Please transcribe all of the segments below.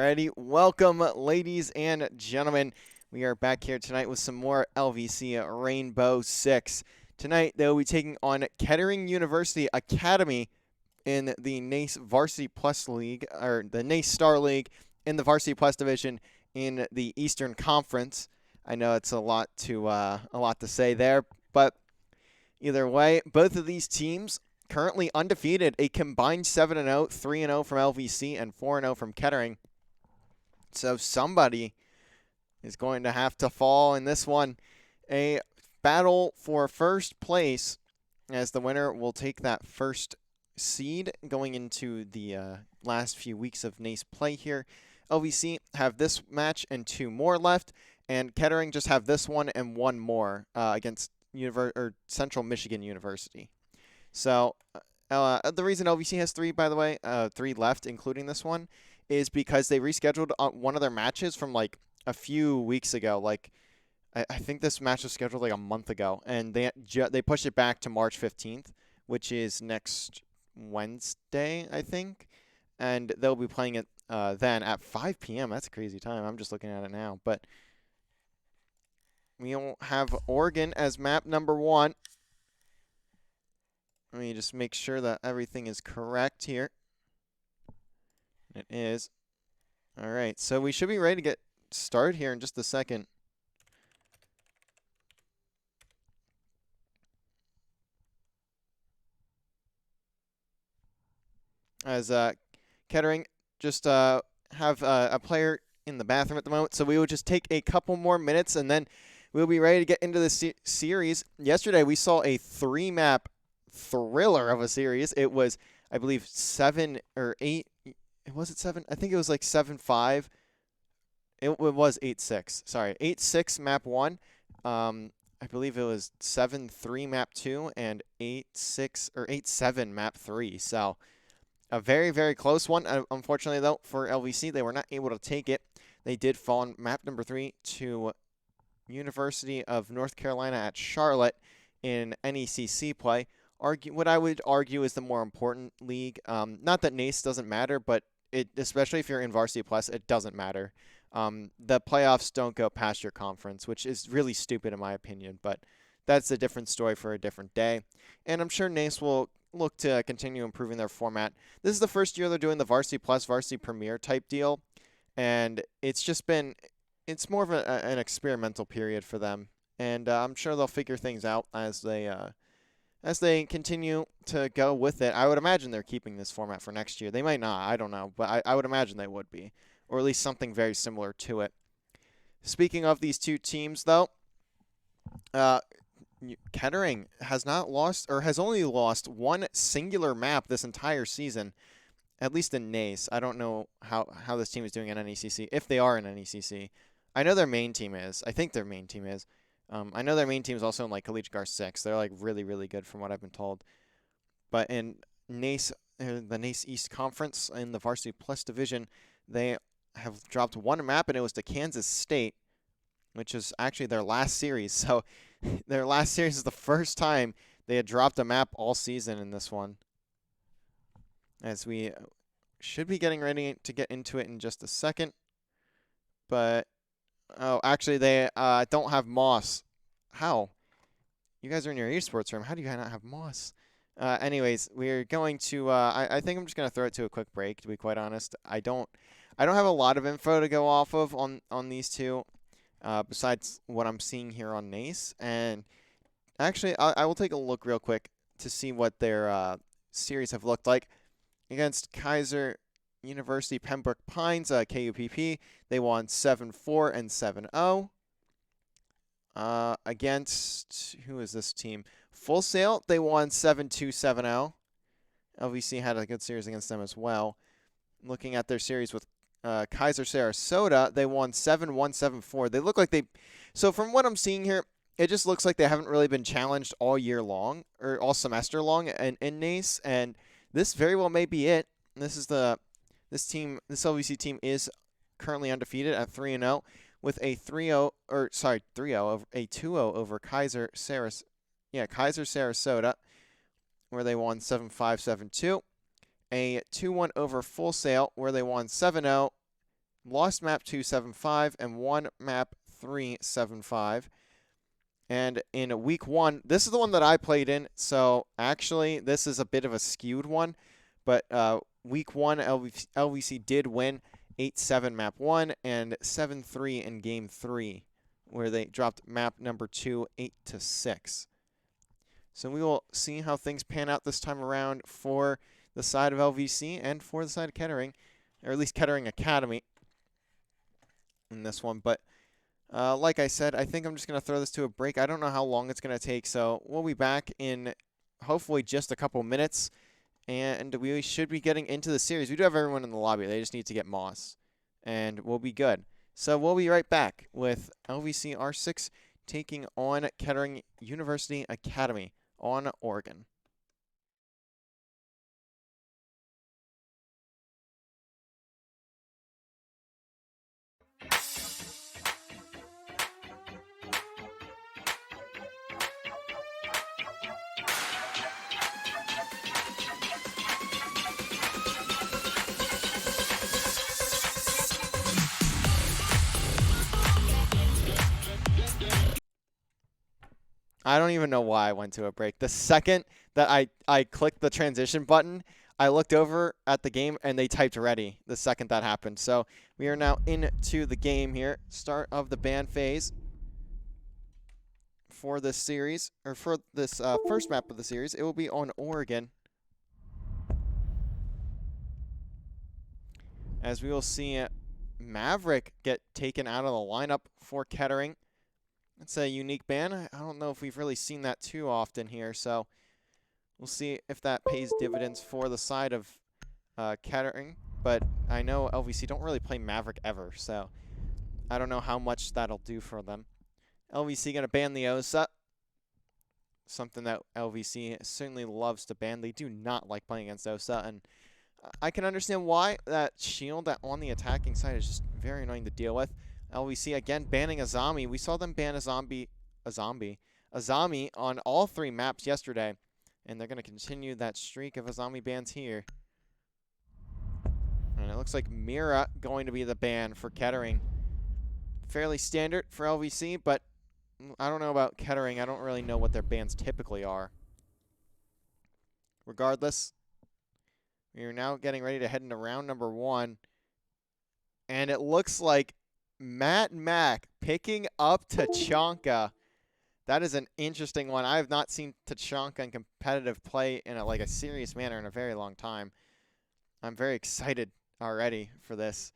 Alrighty, welcome, ladies and gentlemen. We are back here tonight with some more LVC Rainbow Six. Tonight, they'll be taking on Kettering University Academy in the NACE Varsity Plus League, or the NACE Star League in the Varsity Plus division in the Eastern Conference. I know it's a lot to say there, but either way, both of these teams currently undefeated, a combined 7-0, 3-0 from LVC, and 4-0 from Kettering. So somebody is going to have to fall in this one. A battle for first place, as the winner will take that first seed going into the last few weeks of NACE play here. LVC have this match and 2 more left, and Kettering just have this one and 1 more against Central Michigan University. So the reason LVC has 3, by the way, 3 left, including this one, is because they rescheduled one of their matches from like a few weeks ago. Like I think this match was scheduled like a month ago, and they pushed it back to March 15th, which is next Wednesday, I think, and they'll be playing it then at 5 p.m. That's a crazy time. I'm just looking at it now, but we'll have Oregon as map number 1. Let me just make sure that everything is correct here. It is. All right, so we should be ready to get started here in just a second. As Kettering just have a player in the bathroom at the moment, so we will just take a couple more minutes, and then we'll be ready to get into the series. Yesterday, we saw a 3-map thriller of a series. It was, I believe, 7 or 8. Was it 7? I think it was like 7-5. It was 8-6. Sorry, 8-6 map 1. I believe it was 7-3 map 2 and 8-6 or 8-7 map 3. So a very, very close one. Unfortunately, though, for LVC, they were not able to take it. They did fall on map number 3 to University of North Carolina at Charlotte in NECC play. What I would argue is the more important league. Not that NACE doesn't matter, but especially if you're in Varsity Plus, it doesn't matter. The playoffs don't go past your conference, which is really stupid in my opinion, but that's a different story for a different day. And I'm sure NACE will look to continue improving their format. This is the first year they're doing the Varsity Plus, Varsity Premier type deal, and it's more of an experimental period for them. And I'm sure they'll figure things out as they continue to go with it. I would imagine they're keeping this format for next year. They might not. I don't know. But I would imagine they would be. Or at least something very similar to it. Speaking of these two teams, though, Kettering has not lost, or has only lost one singular map this entire season, at least in NACE. I don't know how this team is doing in NECC, if they are in NECC. I know their main team is. I think their main team is. I know their main team is also in like Collegiate Gar 6. They're like really, really good from what I've been told. But in NACE, the NACE East Conference in the Varsity Plus division, they have dropped one map, and it was to Kansas State, which is actually their last series. So their last series is the first time they had dropped a map all season in this one. As we should be getting ready to get into it in just a second. But oh, actually, they don't have Moss. How? You guys are in your esports room. How do you not have Moss? Anyways, we're going to. I think I'm just gonna throw it to a quick break. To be quite honest, I don't have a lot of info to go off of on these two, besides what I'm seeing here on NACE. And actually, I will take a look real quick to see what their series have looked like against Kaiser University Pembroke Pines, KUPP. They won 7-4 and 7-0. Against, who is this team? Full Sail, they won 7-2, 7-0. LVC had a good series against them as well. Looking at their series with Kaiser Sarasota, they won 7-1, 7-4. They look like they... So from what I'm seeing here, it just looks like they haven't really been challenged all year long, or all semester long in NACE, and this very well may be it. This LVC team is currently undefeated at 3-0 with a 3-0 over a 2-0 over Kaiser Sarasota, where they won 7-5, 7-2. A 2-1 over Full Sail, where they won 7-0, lost map 275 and won map 375. And in week 1, this is the one that I played in, so actually this is a bit of a skewed one, but week 1 LVC did win 8-7 map 1 and 7-3 in game 3, where they dropped map number 2 8-6. So we will see how things pan out this time around for the side of LVC and for the side of Kettering, or at least Kettering Academy in this one. But like I said, I think I'm just going to throw this to a break. I don't know how long it's going to take, so we'll be back in hopefully just a couple minutes, and we should be getting into the series. We do have everyone in the lobby. They just need to get Moss, and we'll be good. So we'll be right back with LVC R6 taking on Kettering University Academy on Oregon. I don't even know why I went to a break. The second that I clicked the transition button, I looked over at the game and they typed ready the second that happened. So we are now into the game here. Start of the ban phase for this series, or for this first map of the series. It will be on Oregon. As we will see Maverick get taken out of the lineup for Kettering. It's a unique ban. I don't know if we've really seen that too often here, so we'll see if that pays dividends for the side of Kettering. But I know LVC don't really play Maverick ever, so I don't know how much that'll do for them. LVC going to ban the OSA, something that LVC certainly loves to ban. They do not like playing against OSA, and I can understand why. That shield on the attacking side is just very annoying to deal with. LVC again banning Azami. We saw them ban Azami on all 3 maps yesterday, and they're going to continue that streak of Azami bans here. And it looks like Mira going to be the ban for Kettering. Fairly standard for LVC, but I don't know about Kettering. I don't really know what their bans typically are. Regardless, we are now getting ready to head into round number 1, and it looks like Matt Mack picking up Tachanka. That is an interesting one. I have not seen Tachanka in competitive play in a serious manner in a very long time. I'm very excited already for this,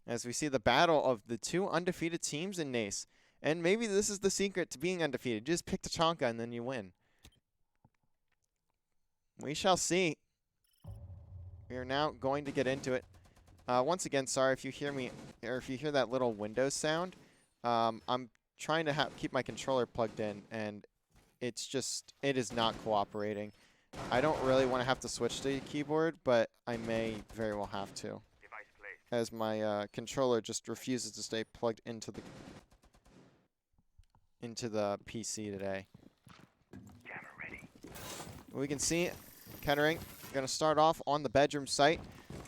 as we see the battle of the 2 undefeated teams in NACE. And maybe this is the secret to being undefeated. Just pick Tachanka and then you win. We shall see. We are now going to get into it. Once again, sorry if you hear me, or if you hear that little Windows sound. I'm trying to keep my controller plugged in, and it is not cooperating. I don't really want to have to switch to the keyboard, but I may very well have to, as my controller just refuses to stay plugged into the PC today. Camera ready. We can see Kettering going to start off on the bedroom site.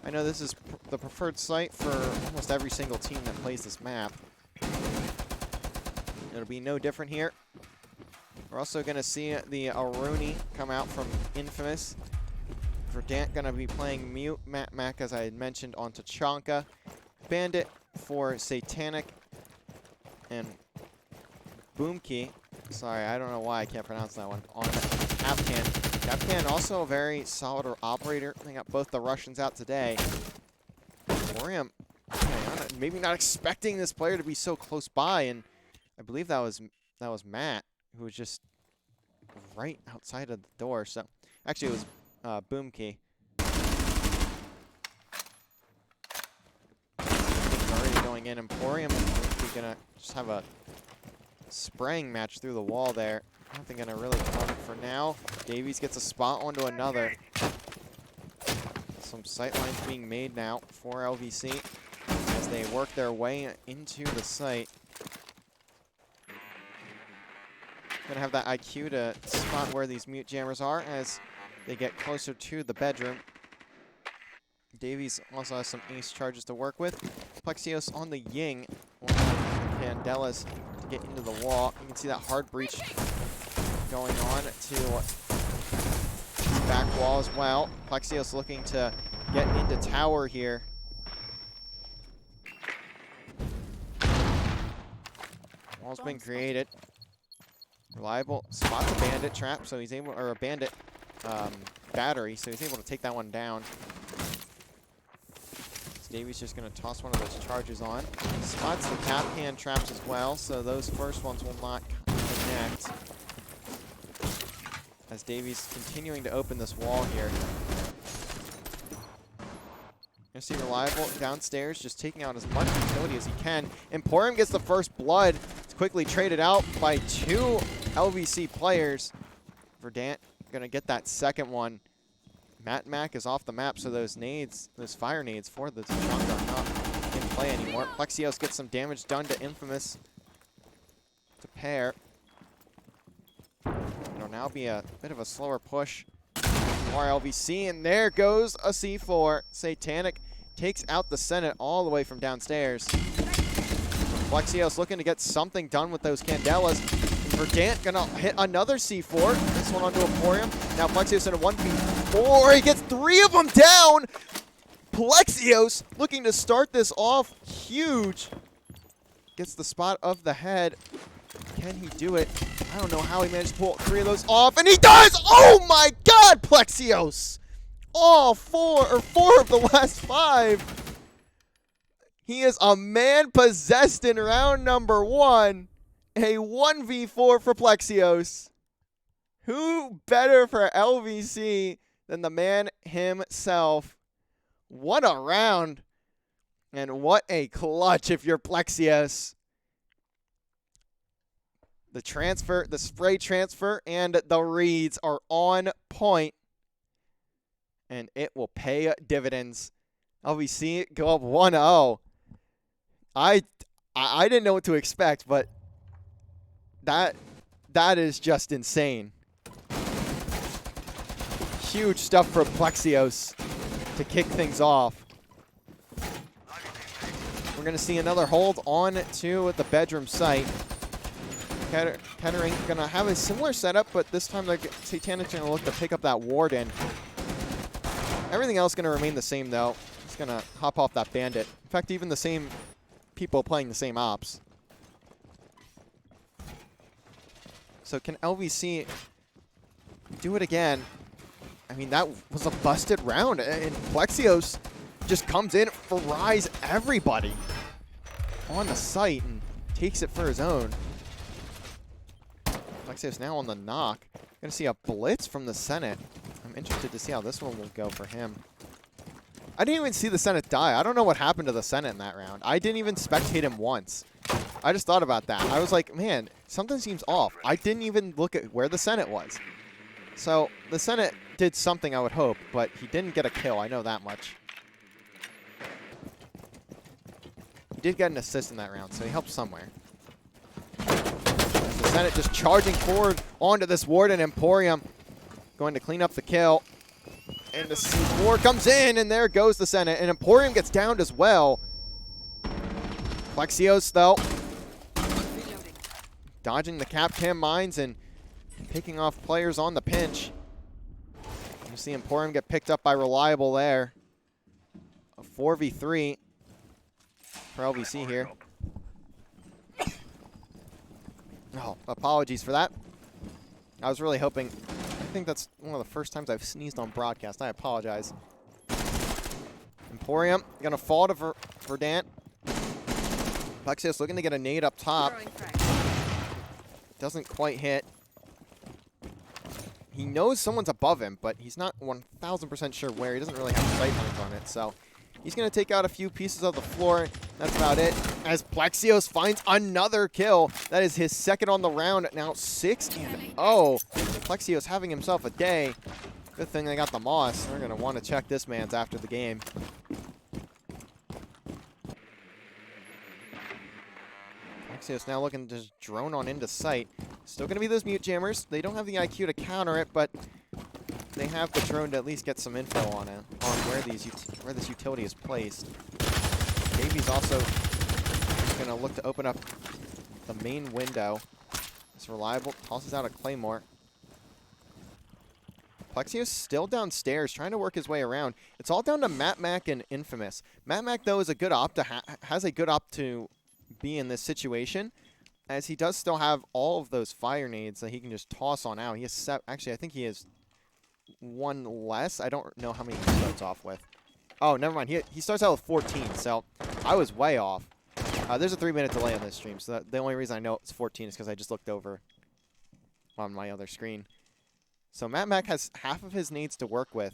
I know this is the preferred site for almost every single team that plays this map. It'll be no different here. We're also going to see the Aruni come out from Infamous. Verdant going to be playing Mute. Matt Mack, as I had mentioned, on Tachanka. Bandit for Satanic. And Boomkey. Sorry, I don't know why I can't pronounce that one. On Afghan. Afghan also a very solid operator. They got both the Russians out today. Orium, maybe not expecting this player to be so close by, and I believe that was Matt, who was just right outside of the door. So actually, it was Boomkey. Already going in. Emporium and Boomkey gonna just have a spraying match through the wall there. Nothing gonna really come for now. Davies gets a spot onto another. Some sight lines being made now for LVC as they work their way into the site. Gonna have that IQ to spot where these mute jammers are as they get closer to the bedroom. Davies also has some ace charges to work with. Plexios on the Ying. Candelas to get into the wall. You can see that hard breach going on to his back wall as well. Plexios looking to get into tower here. Wall's been created. Reliable spots a bandit trap, so he's able, or a bandit battery, so he's able to take that one down. Davies just going to toss one of those charges on. Spots the tap hand traps as well, so those first ones will not connect. As Davies continuing to open this wall here. Gonna see Reliable downstairs, just taking out as much utility as he can. Emporium gets the first blood. It's quickly traded out by 2 LVC players. Verdant gonna get that second one. Matt Mac is off the map, so those nades, those fire nades for the Chunk are not in play anymore. Plexios gets some damage done to Infamous to pair. It'll now be a bit of a slower push for LVC, and there goes a C4. Satanic takes out the Senate all the way from downstairs. Plexios looking to get something done with those Candelas. Verdant gonna hit another C4. This one onto Emporium. Now Plexios in a 1v4. He gets 3 of them down. Plexios looking to start this off huge. Gets the spot of the head. Can he do it? I don't know how he managed to pull 3 of those off, and he does! Oh my god, Plexios! All 4 of the last 5. He is a man possessed in round number 1. A 1v4 for Plexios. Who better for LVC than the man himself? What a round. And what a clutch if you're Plexios. The transfer, the spray transfer, and the reads are on point. And it will pay dividends. LVC go up 1-0. I didn't know what to expect, but that is just insane. Huge stuff for Plexios to kick things off. We're going to see another hold on to the bedroom site. Kettering going to have a similar setup, but this time Satanic's going to look to pick up that Warden. Everything else going to remain the same, though. He's going to hop off that Bandit. In fact, even the same people playing the same ops. So can LVC do it again? I mean, that was a busted round, and Plexios just comes in, fries everybody on the site, and takes it for his own. Plexios now on the knock. Gonna see a blitz from the Senate. I'm interested to see how this one will go for him. I didn't even see the Senate die. I don't know what happened to the Senate in that round. I didn't even spectate him once. I just thought about that. I was like, man, something seems off. I didn't even look at where the Senate was. So the Senate did something, I would hope, but he didn't get a kill. I know that much. He did get an assist in that round, so he helped somewhere. As the Senate just charging forward onto this Warden. Emporium going to clean up the kill. And the C4 comes in, and there goes the Senate. And Emporium gets downed as well. Plexios, though, dodging the Cap-Cam mines and picking off players on the pinch. You see Emporium get picked up by Reliable there. A 4v3 for LVC here. Oh, apologies for that. I was really hoping. I think that's one of the first times I've sneezed on broadcast. I apologize. Emporium gonna fall to Verdant. Plexios looking to get a nade up top. Doesn't quite hit. He knows someone's above him, but he's not 1,000% sure where. He doesn't really have sight lines on it, so he's going to take out a few pieces of the floor. That's about it. As Plexios finds another kill. That is his second on the round. Now 6-0. Plexios having himself a day. Good thing they got the Moss. They're going to want to check this man's after the game. Plexios now looking to just drone on into sight. Still going to be those mute jammers. They don't have the IQ to counter it, but they have the drone to at least get some info on it, on where this utility is placed. Davies also going to look to open up the main window. It's Reliable, tosses out a Claymore. Plexios still downstairs, trying to work his way around. It's all down to Matt Mac and Infamous. Matt Mac, though, is a good op has a good op to be in this situation, as he does still have all of those fire nades that he can just toss on out. He has actually, I think he has one less. I don't know how many he starts off with. Oh, never mind. He starts out with 14, so I was way off. There's a 3-minute delay on this stream, so the only reason I know it's 14 is because I just looked over on my other screen. So Matt Mac has half of his nades to work with,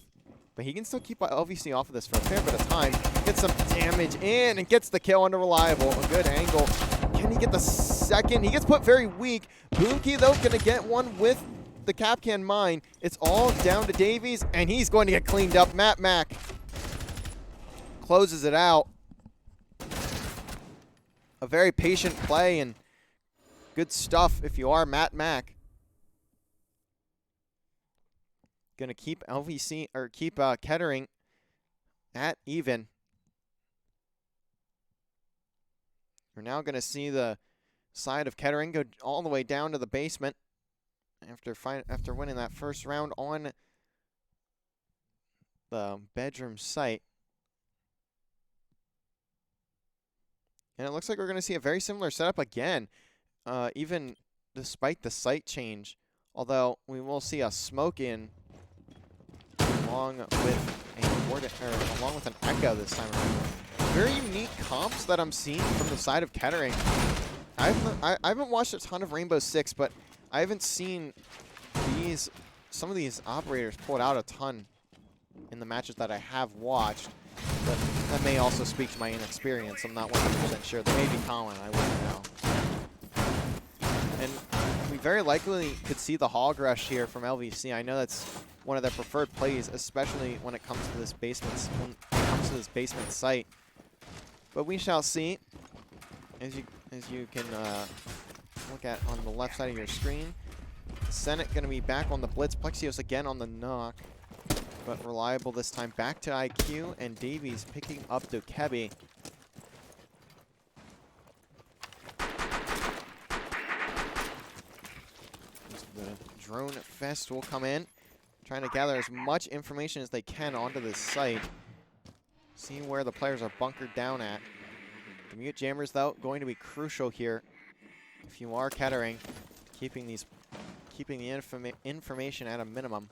but he can still keep LVC off of this for a fair bit of time. Gets some damage in and gets the kill on the Reliable. A good angle. Can he get the second? He gets put very weak. Boomkey, though, going to get one with the Kapkan mine. It's all down to Davies, and he's going to get cleaned up. Matt Mac closes it out. A very patient play and good stuff if you are Matt Mac. Going to keep LVC, or keep Kettering at even. We're now going to see the side of Kettering go all the way down to the basement after winning that first round on the bedroom site. And it looks like we're going to see a very similar setup again, even despite the site change. Although we will see a smoke in along with an echo this time around. Very unique comps that I'm seeing from the side of Kettering. I haven't watched a ton of Rainbow Six, but I haven't seen some of these operators pull it out a ton in the matches that I have watched. But that may also speak to my inexperience. I'm not 100% sure. They may be Colin. I wouldn't know. And we very likely could see the hog rush here from LVC. I know that's one of their preferred plays, especially when it comes to this basement site. But we shall see. As you can look at on the left side of your screen, Senate going to be back on the blitz. Plexios again on the knock, but Reliable this time back to IQ, and Davies picking up to Kebby. The drone fest will come in, trying to gather as much information as they can onto this site. Seeing where the players are bunkered down at. The mute jammers, though, going to be crucial here. If you are Kettering, keeping the information at a minimum.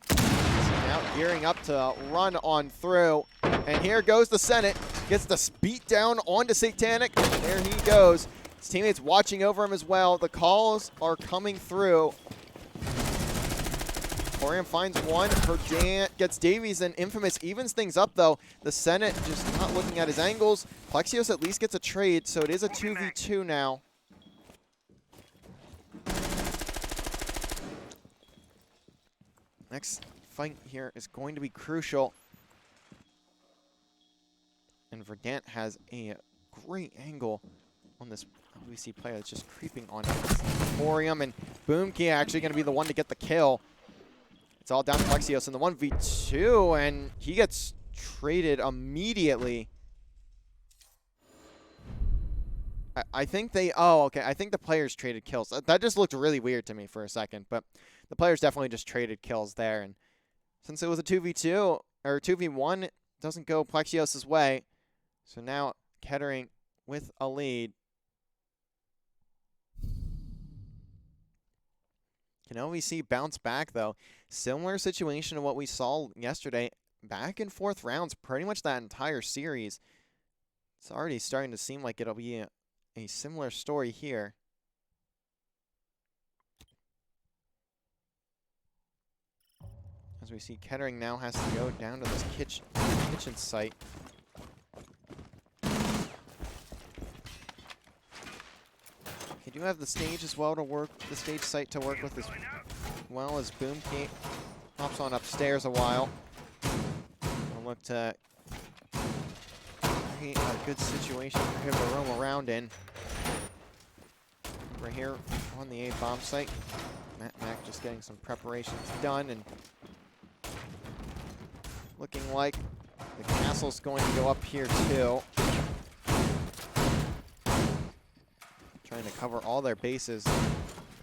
Now gearing up to run on through, and here goes the Senate. Gets the beat down onto Satanic. There he goes. His teammates watching over him as well. The calls are coming through. Corium finds one. Verdant gets Davies, and Infamous evens things up, though. The Senate just not looking at his angles. Plexios at least gets a trade, so it is a 2v2 now. Next fight here is going to be crucial. And Verdant has a great angle on this LVC player that's just creeping on Corium, and Boomkey actually going to be the one to get the kill. It's all down to Plexios in the 1v2, and he gets traded immediately. I think they, oh, okay, I think the players traded kills. That just looked really weird to me for a second, but the players definitely just traded kills there. And since it was a 2v2, or 2v1, it doesn't go Plexios' way. So now Kettering with a lead. Can LVC bounce back, though? Similar situation to what we saw yesterday. Back and forth rounds, pretty much that entire series. It's already starting to seem like it'll be a similar story here. As we see, Kettering now has to go down to this kitchen site. They do have the stage as well to work, the stage site to work with as well as Boomkey hops on upstairs a while. We'll look to create a good situation for him to roam around in. We're here on the A bomb site. Matt Mac just getting some preparations done, and looking like the castle's going to go up here too. Trying to cover all their bases.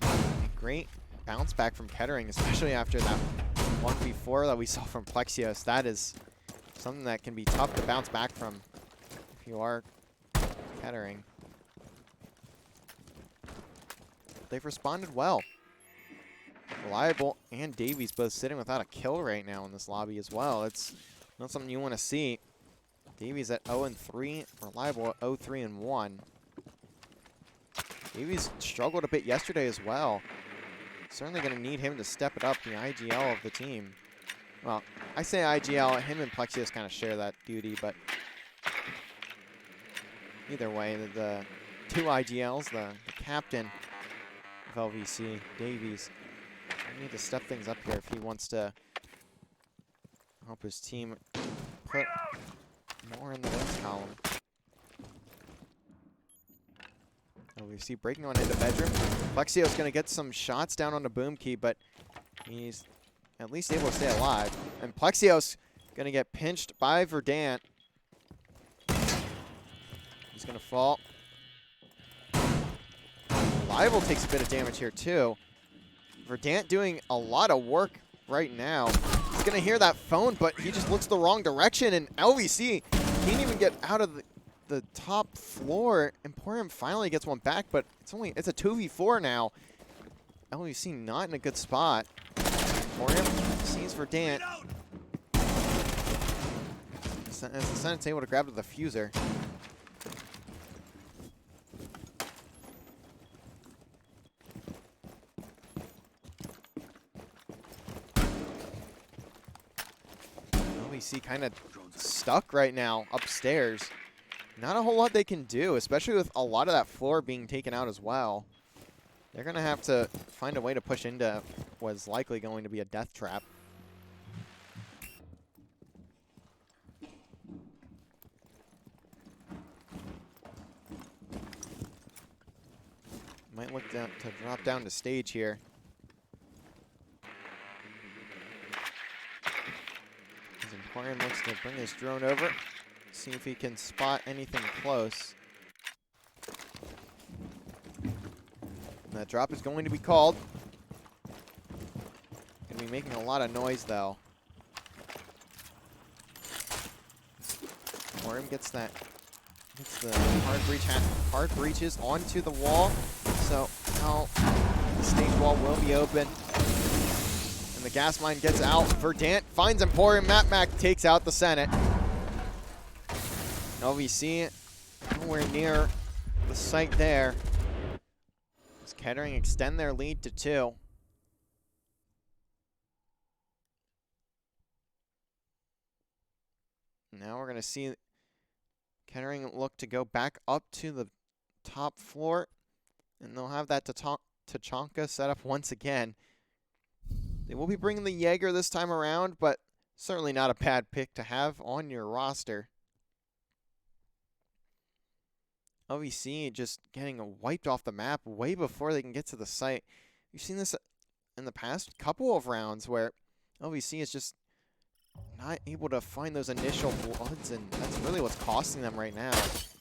A great bounce back from Kettering, especially after that 1v4 that we saw from Plexios. That is something that can be tough to bounce back from if you are Kettering. They've responded well. Reliable and Davies both sitting without a kill right now in this lobby as well. It's not something you want to see. Davies at 0-3, Reliable at 0-3-1. Davies struggled a bit yesterday as well. Certainly going to need him to step it up, the IGL of the team. Well, I say IGL, him and Plexios kind of share that duty, but either way, the two IGLs, the captain of LVC, Davies, need to step things up here if he wants to help his team put more in the wins column. LVC breaking on into bedroom. Plexio's going to get some shots down on the boom key, but he's at least able to stay alive. And Plexio's going to get pinched by Verdant. He's going to fall. Reliable takes a bit of damage here too. Verdant doing a lot of work right now. He's going to hear that phone, but he just looks the wrong direction, and LVC can't even get out of the top floor. Emporium finally gets one back, but it's a 2v4 now. LVC not in a good spot. Emporium sees Verdant. As the Senate's able to grab to the fuser. LVC kind of stuck right now upstairs. Not a whole lot they can do, especially with a lot of that floor being taken out as well. They're going to have to find a way to push into what's likely going to be a death trap. Might look to drop down to stage here. As Emporium looks to bring his drone over. See if he can spot anything close. And that drop is going to be called. Going to be making a lot of noise though. Emporium gets the hard breaches onto the wall. So now the stage wall will be open. And the gas mine gets out. Verdant finds Emporium. Mac takes out the Senate. LVC nowhere near the site there. As Kettering extend their lead to 2. Now we're going to see Kettering look to go back up to the top floor. And they'll have that Tachanka set up once again. They will be bringing the Jaeger this time around, but certainly not a bad pick to have on your roster. LVC just getting wiped off the map way before they can get to the site. We've seen this in the past couple of rounds where LVC is just not able to find those initial bloods, and that's really what's costing them right now. Let's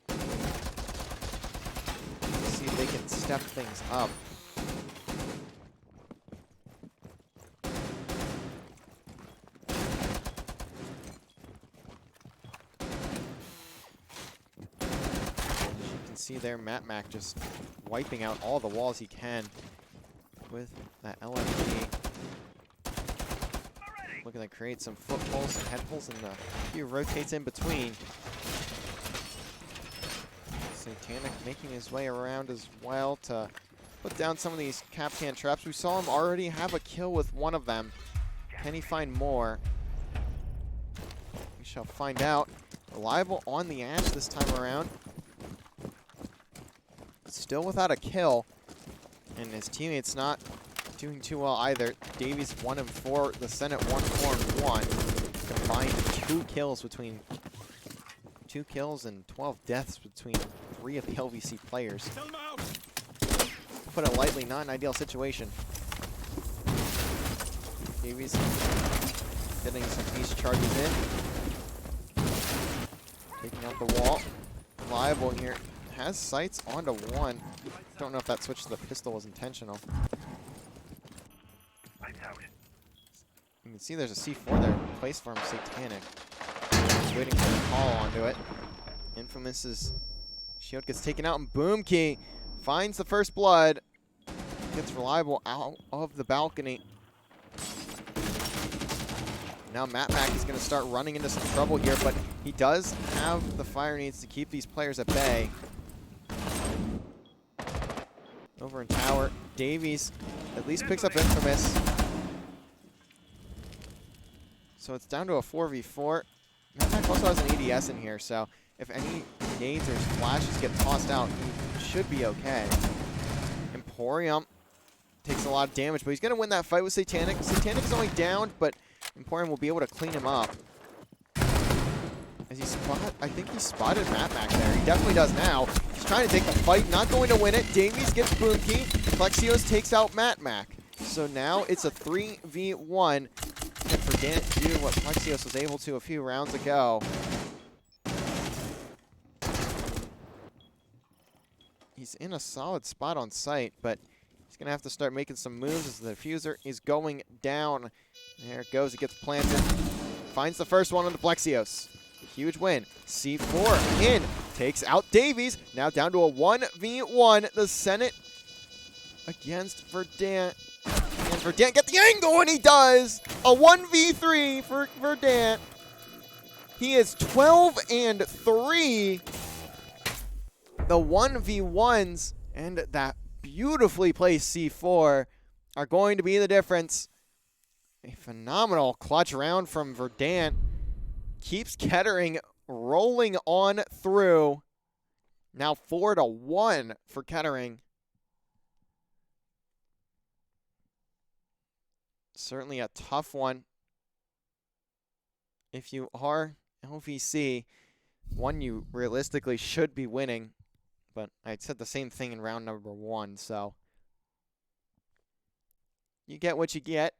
see if they can step things up. See there, Mac just wiping out all the walls he can with that LMG. Looking to create some foot pulls and head pulls, and a few rotates in between. Satanic making his way around as well to put down some of these Capcan traps. We saw him already have a kill with one of them. Can he find more? We shall find out. Reliable on the Ash this time around. Still without a kill, and his teammates not doing too well either. Davies 1-4, the Senate 1-4-1. Combined 2 kills and 12 deaths between 3 of the LVC players. To put it lightly, not an ideal situation. Davies Getting some piece charges in. Taking out the wall. Reliable here. Has sights onto one. Don't know if that switch to the pistol was intentional. You can see there's a C4 there placed for him, Satanic. He's waiting for the call onto it. Infamous's shield gets taken out, and Boomkey finds the first blood. Gets Reliable out of the balcony. Now Matt Mac is going to start running into some trouble here, but he does have the fire needs to keep these players at bay. Over in tower, Davies at least picks up Infamous. So it's down to a 4v4. Matt Mac also has an ADS in here, so if any nades or flashes get tossed out, he should be okay. Emporium takes a lot of damage, but he's going to win that fight with Satanic. Satanic is only downed, but Emporium will be able to clean him up. As he I think he spotted Matt Mac there. He definitely does now. He's trying to take the fight, not going to win it. Davies gets Boomkey. Plexios takes out Matt Mac. So now it's a 3v1. And for Dan to do what Plexios was able to a few rounds ago. He's in a solid spot on site, but he's going to have to start making some moves as the diffuser is going down. There it goes. He gets planted. Finds the first one on the Plexios. Huge win. C4 in. Takes out Davies. Now down to a 1v1. The Senate against Verdant. And Verdant get the angle, and he does. A 1v3 for Verdant. He is 12-3. The 1v1s and that beautifully placed C4 are going to be the difference. A phenomenal clutch round from Verdant. Keeps Kettering rolling on through. Now 4-1 for Kettering. Certainly a tough one. If you are LVC, one you realistically should be winning. But I said the same thing in round number 1, so you get what you get.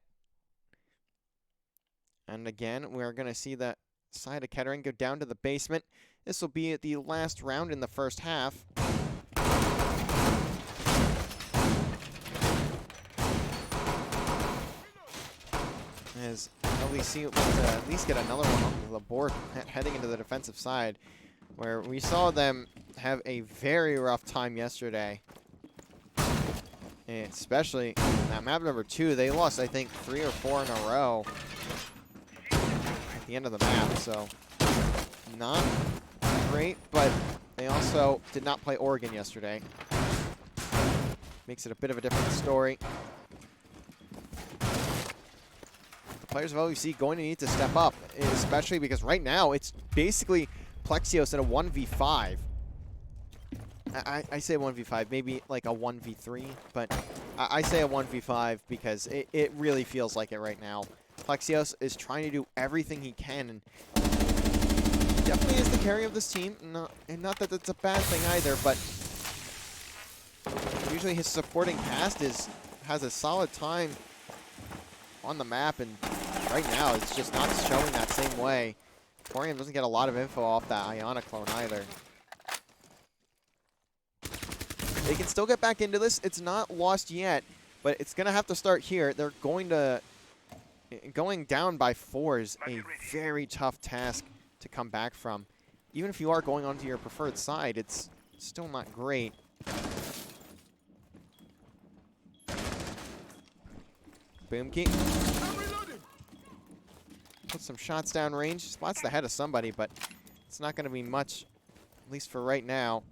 And again, we're going to see the side of Kettering go down to the basement. This will be the last round in the first half. As LVC wants to at least get another one off the board heading into the defensive side, where we saw them have a very rough time yesterday. And especially that map number 2, they lost, I think, 3 or 4 in a row at the end of the map. So not great, but they also did not play Oregon yesterday. Makes it a bit of a different story. The players of LVC going to need to step up, especially because right now it's basically Plexios in a 1v5. I say 1v5, maybe like a 1v3, but I say a 1v5 because it really feels like it right now. Plexios is trying to do everything he can, and definitely is the carry of this team. And not that it's a bad thing either, but usually his supporting cast has a solid time on the map, and right now it's just not showing that same way. Emporium doesn't get a lot of info off that Iona clone either. They can still get back into this. It's not lost yet, but it's going to have to start here. They're going down by 4 is a very tough task to come back from. Even if you are going onto your preferred side, it's still not great. Boomkey. Put some shots down range. Spots the head of somebody, but it's not going to be much, at least for right now.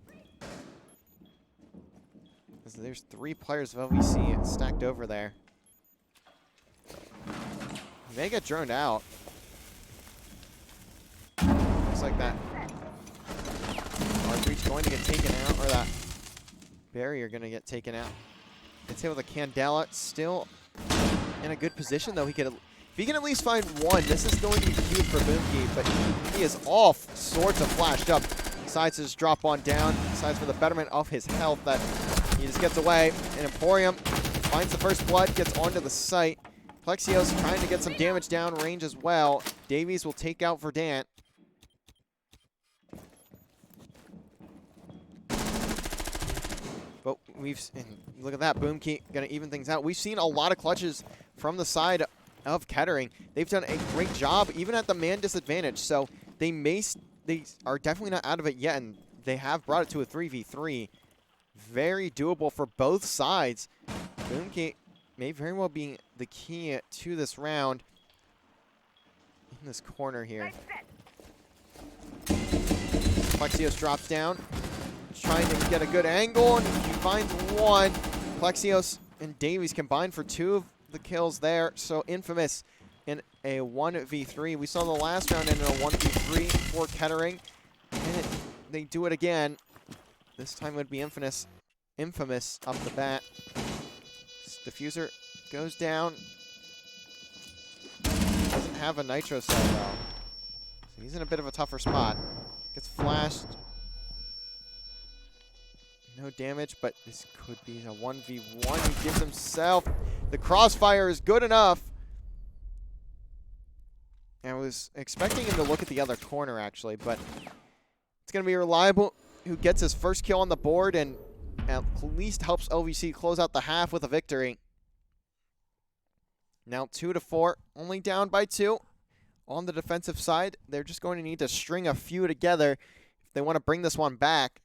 There's 3 players of LVC stacked over there. He may get droned out. Looks like that R-breach going to get taken out, or that barrier going to get taken out. Gets hit with a Candela. Still in a good position, though. He could, if he can at least find one, this is going to be huge for Boomkey, but he is all sorts of flashed up. Decides to just drop on down. Decides for the betterment of his health that he just gets away. And Emporium finds the first blood, gets onto the site. Plexios trying to get some damage down range as well. Davies will take out Verdant. But look at that, Boomkey gonna even things out. We've seen a lot of clutches from the side of Kettering. They've done a great job, even at the man disadvantage. So they are definitely not out of it yet, and they have brought it to a 3v3. Very doable for both sides. Boomkey may very well be the key to this round in this corner here. Plexios drops down, trying to get a good angle, and he finds one. Plexios and Davies combined for 2 of the kills there. So Infamous in a 1v3. We saw the last round in a 1v3 for Kettering, and they do it again. This time it would be Infamous up the bat. Diffuser goes down. Doesn't have a nitro cell though, so he's in a bit of a tougher spot. Gets flashed. No damage, but this could be a 1v1. He gives himself. The crossfire is good enough. I was expecting him to look at the other corner actually, but it's going to be Reliable who gets his first kill on the board and at least helps LVC close out the half with a victory. Now 2-4, only down by 2 on the defensive side. They're just going to need to string a few together if they want to bring this one back.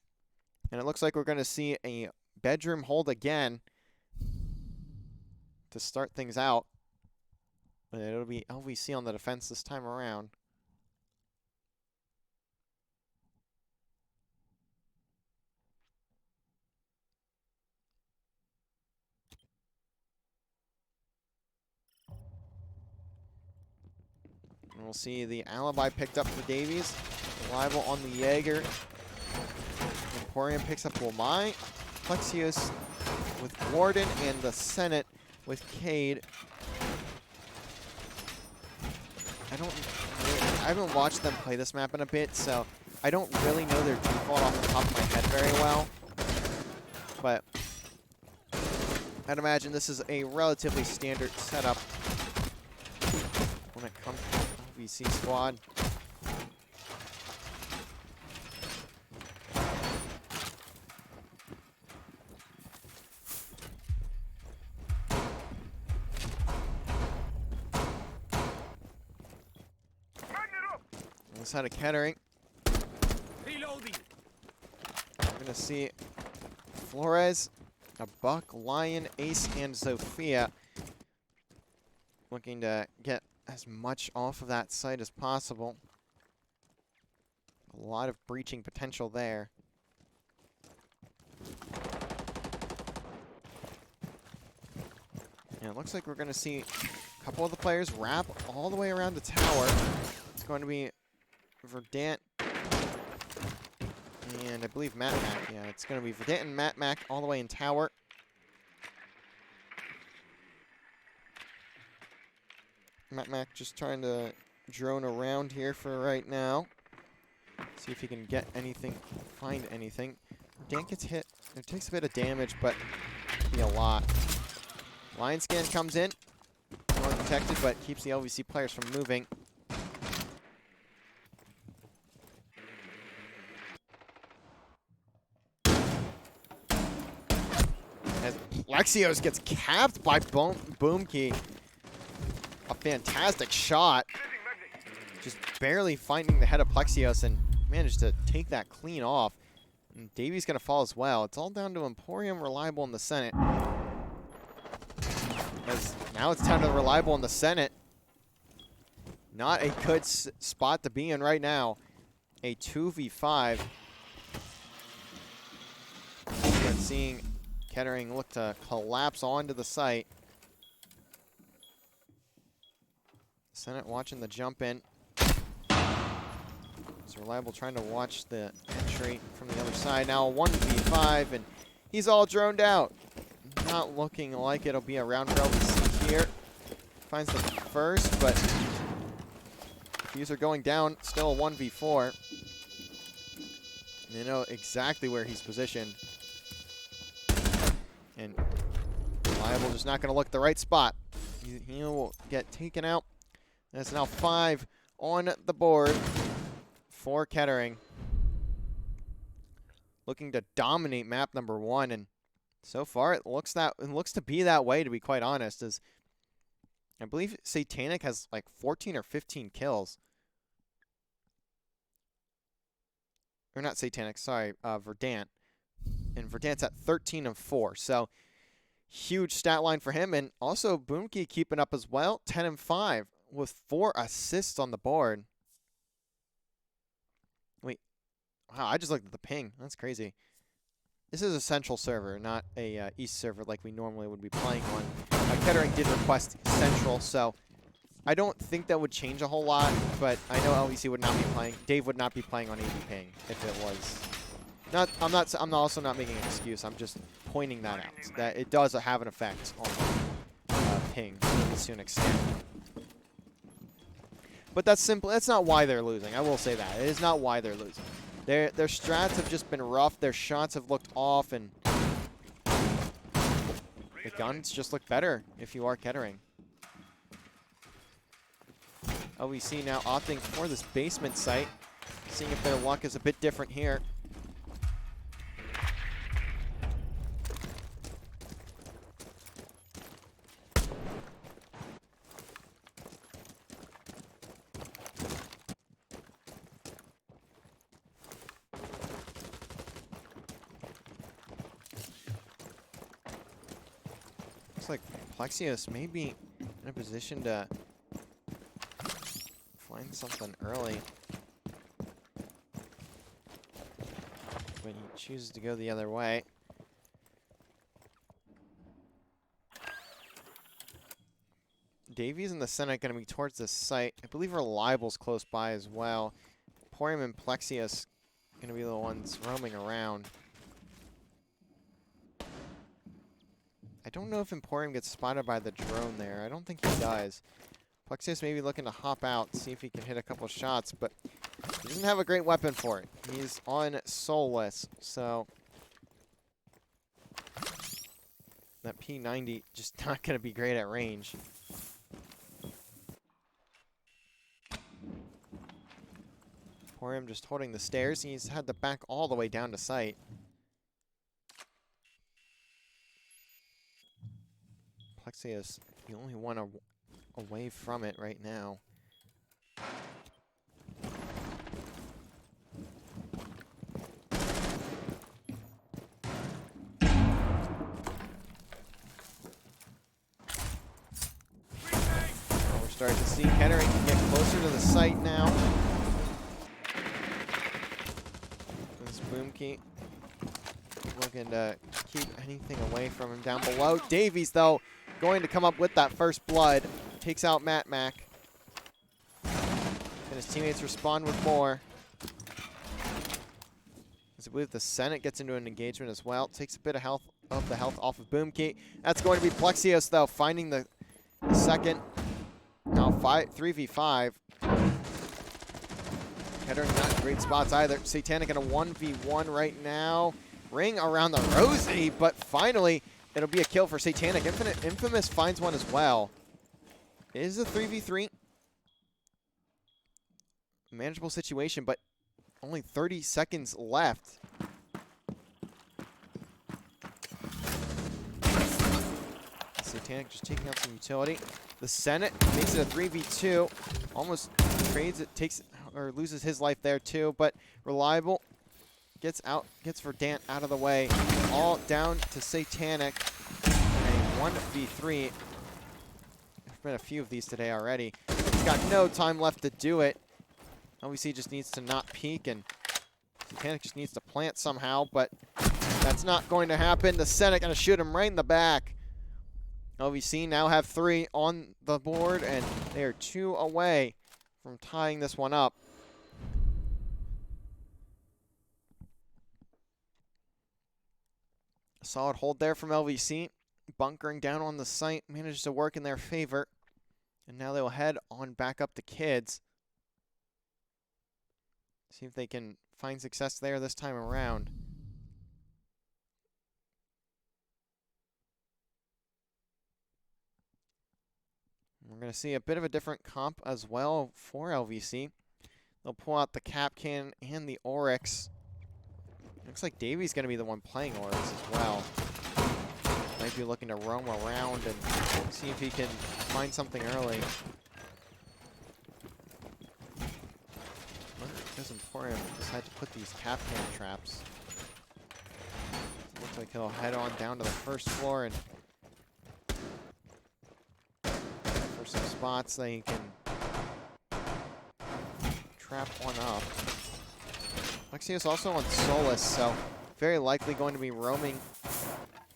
And it looks like we're going to see a bedroom hold again to start things out. But it'll be LVC on the defense this time around. And we'll see the alibi picked up for Davies. Reliable on the Jaeger. Emporium picks up Womai. Plexios with Warden and the Senate with Cade. I haven't watched them play this map in a bit, so I don't really know their default off the top of my head very well. But I'd imagine this is a relatively standard setup when it comes to LVC squad. Side of Kettering. Reloading. We're gonna see Flores, a Buck, Lion, Ace, and Zofia looking to get as much off of that site as possible. A lot of breaching potential there. And it looks like we're gonna see a couple of the players wrap all the way around the tower. It's going to be Verdant and I believe Matt Mac. Yeah, it's going to be Verdant and Matt Mac all the way in tower. Matt Mac just trying to drone around here for right now. See if he can get anything, find anything. Verdant gets hit. It takes a bit of damage, but it'll be a lot. Lion Scan comes in. Undetected, but keeps the LVC players from moving. Plexios gets capped by Boomkey. A fantastic shot. Just barely finding the head of Plexios and managed to take that clean off. And Davies going to fall as well. It's all down to Emporium, Reliable, in the Senate. As now it's down to Reliable in the Senate. Not a good spot to be in right now. A 2v5. But seeing Kettering look to collapse onto the site. Senate watching the jump in. So Reliable trying to watch the entry from the other side. Now a 1v5, and he's all droned out. Not looking like it'll be a round for LVC here. Finds the first, but Diffuser going down. Still a 1v4. They know exactly where he's positioned. And Reliable just not going to look the right spot. He will get taken out. That's now 5 on the board for Kettering. Looking to dominate map number 1, and so far it looks to be that way, to be quite honest, as I believe Satanic has like 14 or 15 kills. Or not Satanic, sorry, Verdant. And Verdant's at 13 of 4, so huge stat line for him. And also Boomkey keeping up as well, 10 and 5 with 4 assists on the board. Wait, wow, I just looked at the ping. That's crazy. This is a central server, not a east server like we normally would be playing on. Kettering did request central, so I don't think that would change a whole lot, but I know LVC would not be playing. Dave would not be playing on AV ping if it was. I'm also not making an excuse. I'm just pointing that out, that it does have an effect on ping to an extent. But that's simple. That's not why they're losing. I will say that. It is not why they're losing. Their strats have just been rough. Their shots have looked off, and the guns just look better if you are Kettering. LVC now opting for this basement site, seeing if their luck is a bit different here. Looks like Plexios may be in a position to find something early, but he chooses to go the other way. Davies and the Senate going to be towards this site. I believe Reliable's close by as well. Emporium and Plexios going to be the ones roaming around. I don't know if Emporium gets spotted by the drone there. I don't think he does. Plexios may be looking to hop out, see if he can hit a couple shots, but he doesn't have a great weapon for it. He's on soulless, so that P90 just not going to be great at range. Emporium just holding the stairs. He's had to back all the way down to site. Plexios, the only one away from it right now. We're starting to see Kettering get closer to the site now. This Boomkey looking to keep anything away from him down below. Davies, though, going to come up with that first blood. Takes out Matt Mac. And his teammates respond with more. As I believe the Senate gets into an engagement as well. Takes a bit of the health off of Boomkey. That's going to be Plexios, though, finding the second. Now 3v5. Kettering not in great spots either. Satanic in a 1v1 right now. Ring around the Rosie, but finally it'll be a kill for Satanic. Infamous finds one as well. It is a 3v3. Manageable situation, but only 30 seconds left. Satanic just taking out some utility. The Senate makes it a 3v2. Almost trades it, takes or loses his life there too, but Reliable gets Verdant out of the way. All down to Satanic. A 1v3. There's been a few of these today already. He's got no time left to do it. LVC just needs to not peek, and Satanic just needs to plant somehow, but that's not going to happen. The Senate going to shoot him right in the back. LVC now have 3 on the board, and they are 2 away from tying this one up. Solid hold there from LVC. Bunkering down on the site manages to work in their favor. And now they will head on back up to Kids. See if they can find success there this time around. We're going to see a bit of a different comp as well for LVC. They'll pull out the Cap Cannon and the Oryx. Looks like Davy's going to be the one playing Oryx as well. Might be looking to roam around and see if he can find something early. Wonder does Emporium decide to put these Cap Cannon traps. Looks like he'll head on down to the first floor and for some spots that he can trap one up. Plexios also on Solus, so very likely going to be roaming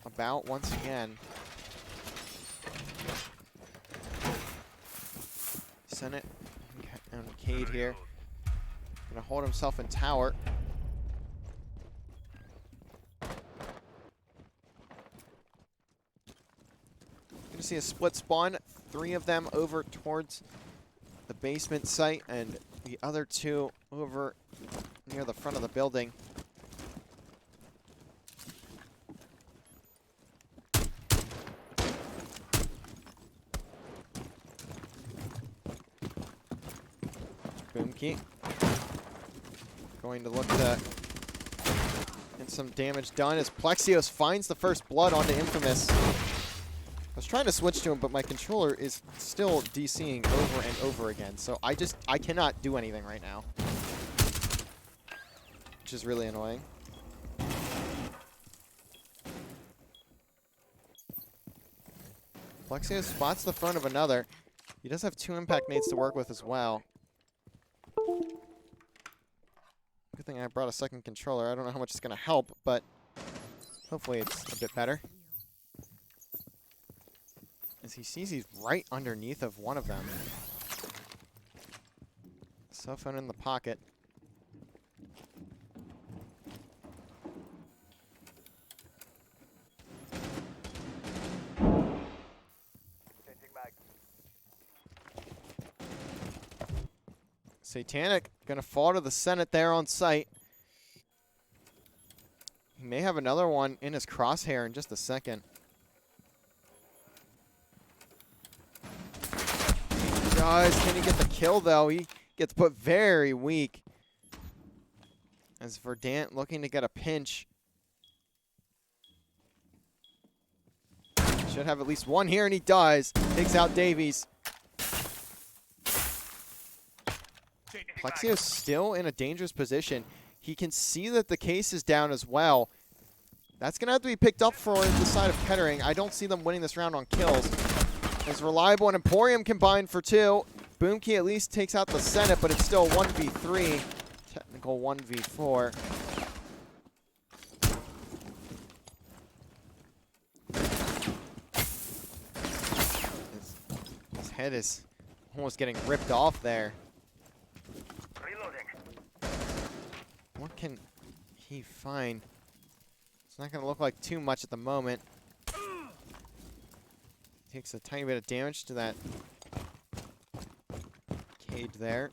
about once again. Senate and Cade here. Gonna hold himself in tower. Gonna see a split spawn. 3 of them over towards the basement site and the other 2 over near the front of the building. Boomkey going to look to get some damage done as Plexios finds the first blood onto Infamous. I was trying to switch to him, but my controller is still DCing over and over again, so I cannot do anything right now, which is really annoying. Plexios spots the front of another. He does have 2 impact nades to work with as well. Good thing I brought a second controller. I don't know how much it's going to help, but hopefully it's a bit better. As he sees he's right underneath of one of them. Cell phone in the pocket. Satanic gonna fall to the Senate there on site. He may have another one in his crosshair in just a second. Can he get the kill though? He gets put very weak. As Verdant looking to get a pinch. Should have at least one here, and he does. Takes out Davies. Plexios still in a dangerous position. He can see that the case is down as well. That's going to have to be picked up for the side of Kettering. I don't see them winning this round on kills. As Reliable and Emporium combined for 2. Boomkey at least takes out the Senate, but it's still 1v3. Technical 1v4. His head is almost getting ripped off there. What can he find? It's not going to look like too much at the moment. Takes a tiny bit of damage to that cage there.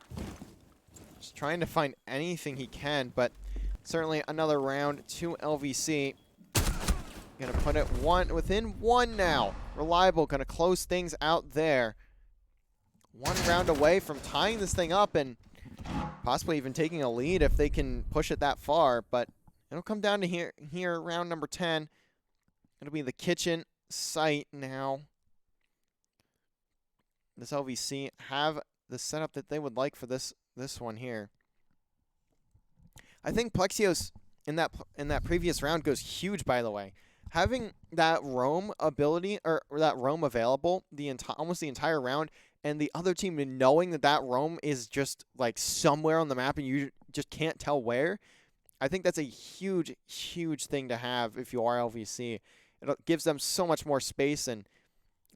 Just trying to find anything he can, but certainly another round to LVC. Gonna put it within 1 now. Reliable gonna close things out there. 1 round away from tying this thing up and possibly even taking a lead if they can push it that far, but it'll come down to here round number 10. It'll be the kitchen site now. This LVC have the setup that they would like for this one here. I think Plexios in that previous round goes huge, by the way. Having that roam ability or that roam available almost the entire round, and the other team knowing that roam is just like somewhere on the map and you just can't tell where. I think that's a huge, huge thing to have if you are LVC. It gives them so much more space and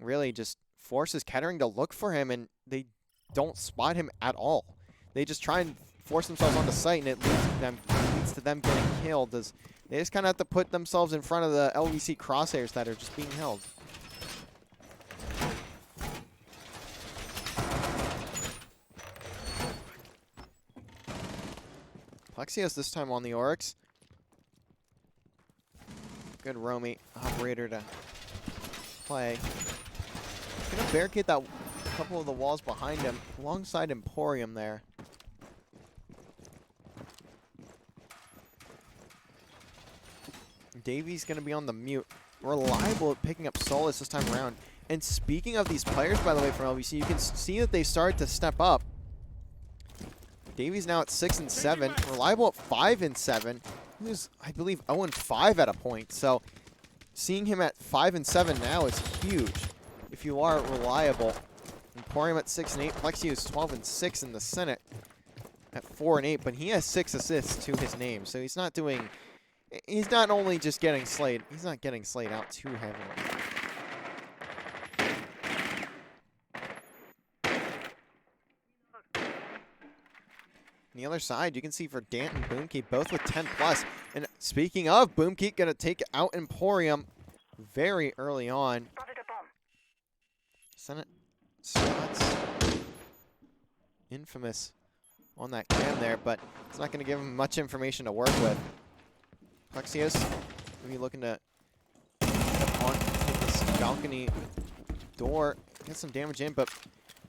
really just forces Kettering to look for him, and they don't spot him at all. They just try and force themselves onto site, and it leads to them getting killed. As they just kind of have to put themselves in front of the LVC crosshairs that are just being held. Plexios this time on the Oryx. Good roamy operator to play. Gonna barricade that a couple of the walls behind him, alongside Emporium there. Davies going to be on the mute. Reliable at picking up Solus this time around. And speaking of these players, by the way, from LVC, you can see that they started to step up. Davies now at 6 and 7. Reliable at 5 and 7. He was, I believe, 0 and 5 at a point. So seeing him at 5 and 7 now is huge. If you are reliable. Emporium at 6 and 8. Plexi is 12 and 6 in the Senate at 4 and 8. But he has 6 assists to his name. So he's not doing... He's not only just getting slayed, he's not getting slayed out too heavily. On the other side, you can see for Dant and Boomkeep both with 10 plus. And speaking of, Boomkeep gonna take out Emporium very early on. Senate spots Infamous on that cam there, but it's not gonna give him much information to work with. Plexios, maybe looking to on this balcony door, get some damage in, but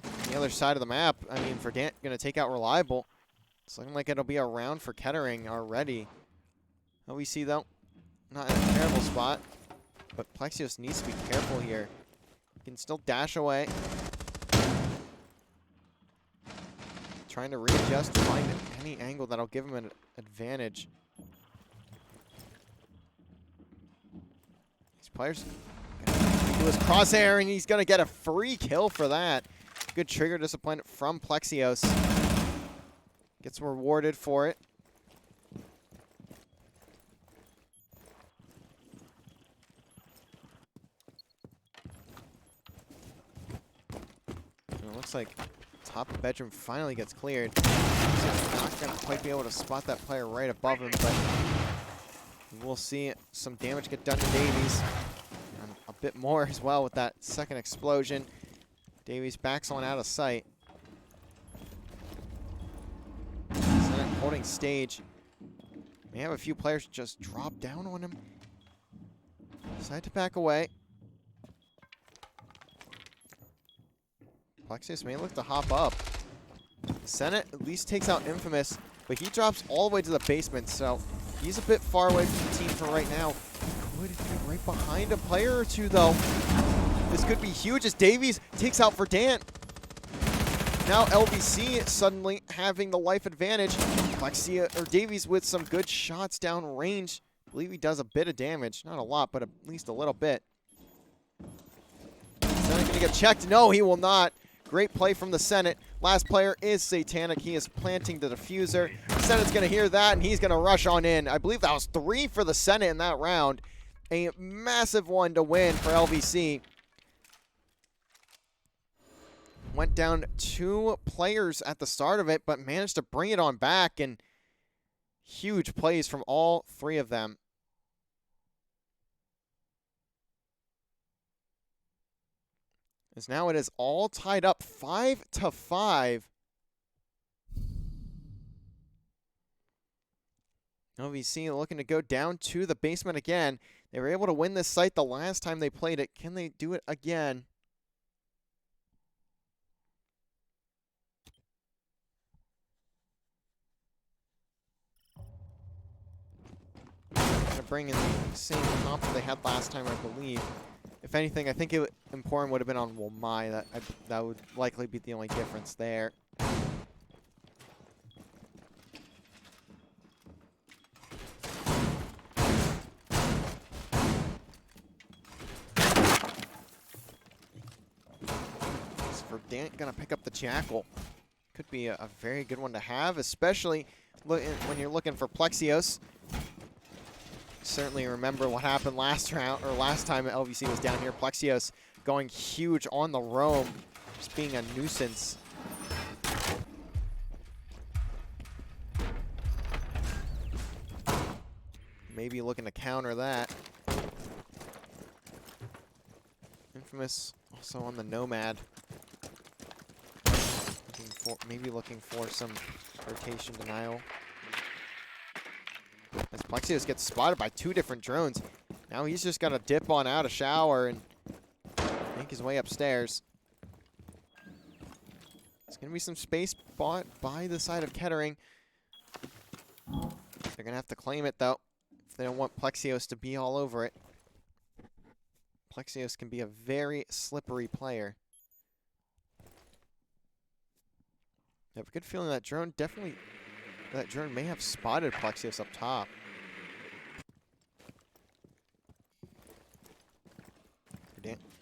on the other side of the map, I mean, for Dant, gonna take out Reliable. It's looking like it'll be a round for Kettering already. LVC, though, not in a terrible spot, but Plexios needs to be careful here. He can still dash away. Trying to readjust, find any angle that'll give him an advantage. Players gonna do his crosshair, and he's gonna get a free kill for that. Good trigger discipline from Plexios. Gets rewarded for it. And it looks like top of bedroom finally gets cleared. He's not gonna quite be able to spot that player right above him, but we'll see some damage get done to Davies. And a bit more as well with that second explosion. Davies backs on out of sight. Senate holding stage. May have a few players just drop down on him. Decide to back away. Plexios may look to hop up. Senate at least takes out Infamous, but he drops all the way to the basement, so he's a bit far away from the team for right now. Could be right behind a player or two, though. This could be huge as Davies takes out for Dant. Now LVC suddenly having the life advantage. Plexia or Davies with some good shots down range. I believe he does a bit of damage. Not a lot, but at least a little bit. Senate gonna get checked. No, he will not. Great play from the Senate. Last player is Satanic. He is planting the diffuser. Senate's going to hear that, and he's going to rush on in. I believe that was 3 for the Senate in that round. A massive one to win for LVC. Went down 2 players at the start of it, but managed to bring it on back, and huge plays from all 3 of them. As now it is all tied up 5-5. LVC looking to go down to the basement again. They were able to win this site the last time they played it. Can they do it again? Gonna bring in the same comp that they had last time, I believe. If anything, I think Emporium would have been on Womai. That would likely be the only difference there. For Dant, gonna pick up the Jackal. Could be a very good one to have, especially when you're looking for Plexios. Certainly remember what happened last round, or last time LVC was down here. Plexios going huge on the roam, just being a nuisance. Maybe looking to counter that. Infamous also on the Nomad. Maybe looking for some rotation denial. As Plexios gets spotted by 2 different drones. Now he's just got to dip on out a shower and make his way upstairs. There's going to be some space bought by the side of Kettering. They're going to have to claim it, though, if they don't want Plexios to be all over it. Plexios can be a very slippery player. I have a good feeling that drone may have spotted Plexios up top.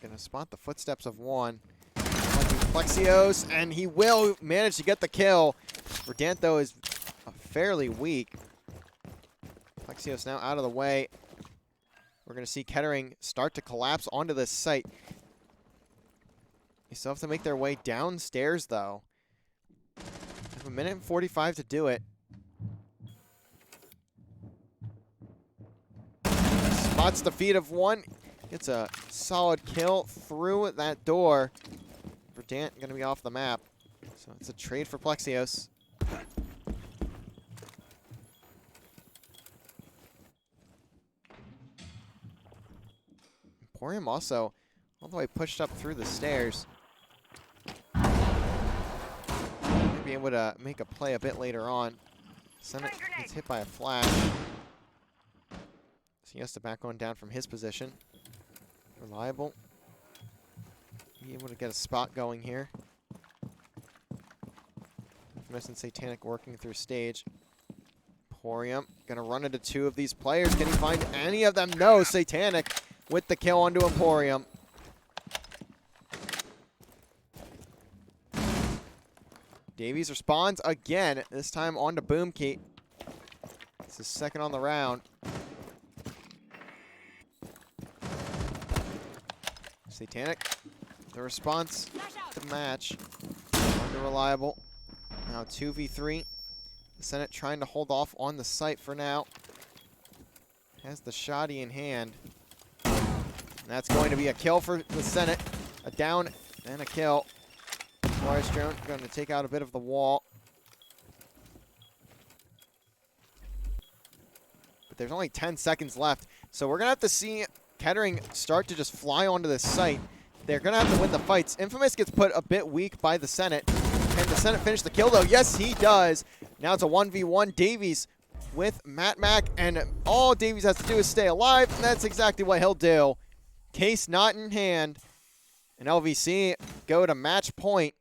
Gonna spot the footsteps of one. Plexios, and he will manage to get the kill. Verdant, though, is fairly weak. Plexios now out of the way. We're gonna see Kettering start to collapse onto this site. They still have to make their way downstairs, though. They have 1 minute and 45 to do it. Spots the feet of one. Gets a solid kill through that door. Verdant going to be off the map. So it's a trade for Plexios. Emporium also all the way pushed up through the stairs. Might be able to make a play a bit later on. Senate gets hit by a flash. So he has to back on down from his position. Reliable. Be able to get a spot going here. Infamous and Satanic working through stage. Emporium gonna run into two of these players. Can he find any of them? No. Satanic with the kill onto Emporium. Davies responds again, this time onto Boomkey. It's his second on the round. Satanic, the response to the match. Under reliable. Now 2v3. The Senate trying to hold off on the site for now. Has the shoddy in hand. And that's going to be a kill for the Senate. A down and a kill. Forest drone going to take out a bit of the wall. But there's only 10 seconds left. So we're going to have to see Kettering start to just fly onto this site. They're going to have to win the fights. Infamous gets put a bit weak by the Senate. Can the Senate finish the kill, though? Yes, he does. Now it's a 1v1. Davies with Matt Mac, and all Davies has to do is stay alive, and that's exactly what he'll do. Case not in hand. And LVC go to match point.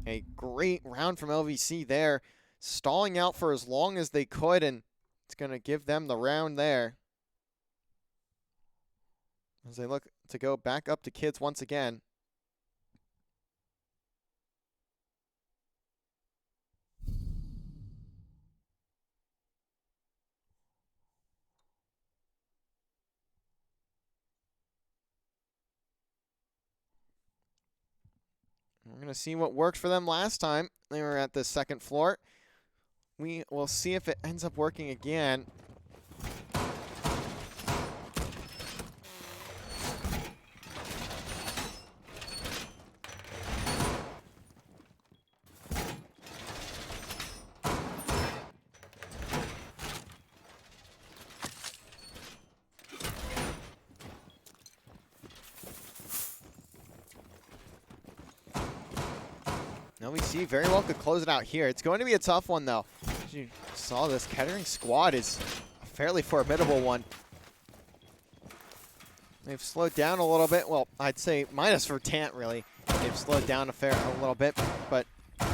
A great round from LVC there. Stalling out for as long as they could, and it's going to give them the round there. As they look to go back up to kids once again. We're going to see what worked for them last time. They were at the second floor. We will see if it ends up working again. LVC very well could close it out here. It's going to be a tough one, though. As you saw, this Kettering squad is a fairly formidable one. They've slowed down a little bit. Well, I'd say minus for Tant, really. They've slowed down a little bit, but the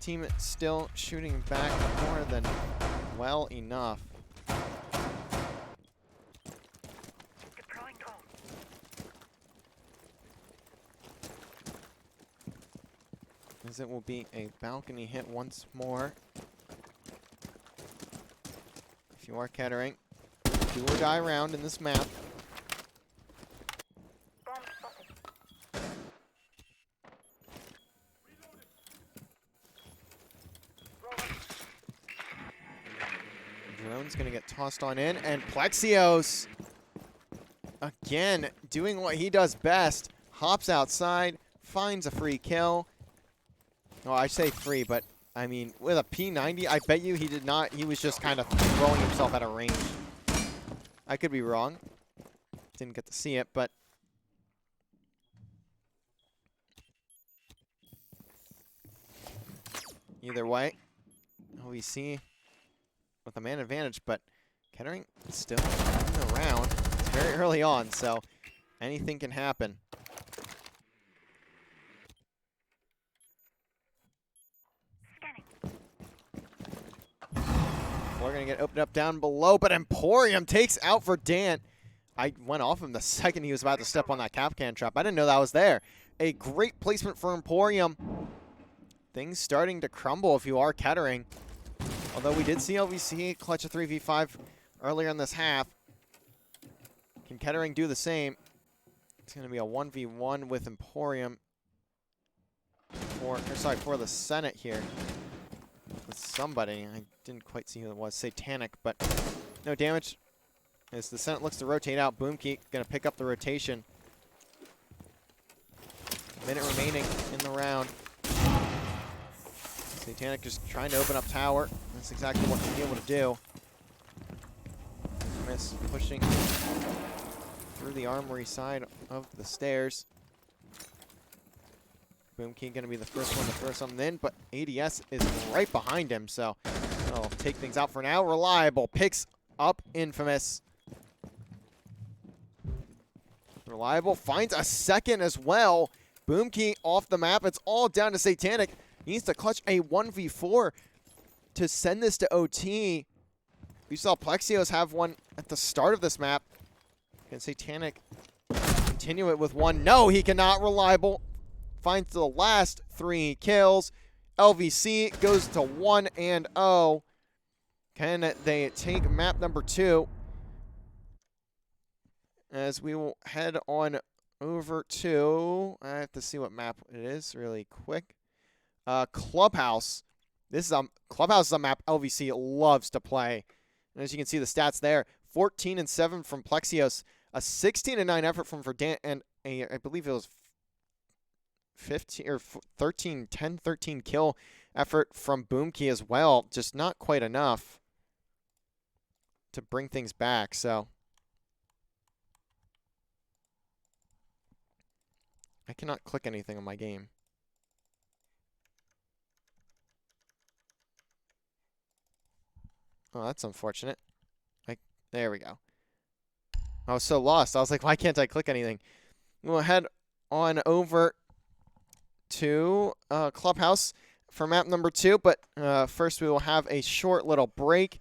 team is still shooting back more than well enough. As it will be a balcony hit once more. If you are Kettering, do or die round in this map. Drone's gonna get tossed on in, and Plexios again doing what he does best. Hops outside, finds a free kill. Well, I say free, but I mean, with a P90, I bet you he did not. He was just kind of throwing himself out of range. I could be wrong. Didn't get to see it, but either way. LVC with a man advantage, but Kettering is still in the round. It's very early on, so anything can happen. We're going to get opened up down below, but Emporium takes out Verdant. I went off him the second he was about to step on that Kapkan trap. I didn't know that was there. A great placement for Emporium. Things starting to crumble if you are Kettering. Although we did see LVC clutch a 3v5 earlier in this half. Can Kettering do the same? It's going to be a 1v1 with Emporium. For the Senate here. With somebody. I didn't quite see who it was. Satanic, but no damage. As the Senate looks to rotate out, Boomkey going to pick up the rotation. Minute remaining in the round. Satanic just trying to open up tower. That's exactly what he'll be able to do. Miss pushing through the armory side of the stairs. Boomkey going to be the first one to throw something in, but ADS is right behind him, so that'll take things out for now. Reliable picks up Infamous. Reliable finds a second as well. Boomkey off the map. It's all down to Satanic. He needs to clutch a 1v4 to send this to OT. We saw Plexios have one at the start of this map. Can Satanic continue it with one? No, he cannot. Reliable finds the last 3 kills. LVC goes to 1-0. Can they take map number 2? As we will head on over to, I have to see what map it is really quick. Clubhouse. Clubhouse is a map LVC loves to play. And as you can see the stats there, 14-7 from Plexios, a 16-9 effort from Verdant, and I believe it was 10-13 kill effort from Boomkey as well. Just not quite enough to bring things back, so I cannot click anything on my game. Oh, that's unfortunate. There we go. I was so lost. I was like, why can't I click anything? We'll head on over to Clubhouse for map number 2, but first we will have a short little break,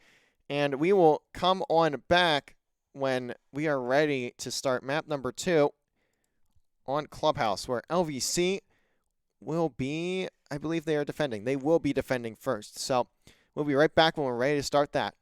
and we will come on back when we are ready to start map number 2 on Clubhouse, where LVC will be, I believe they are defending. They will be defending first. So we'll be right back when we're ready to start that.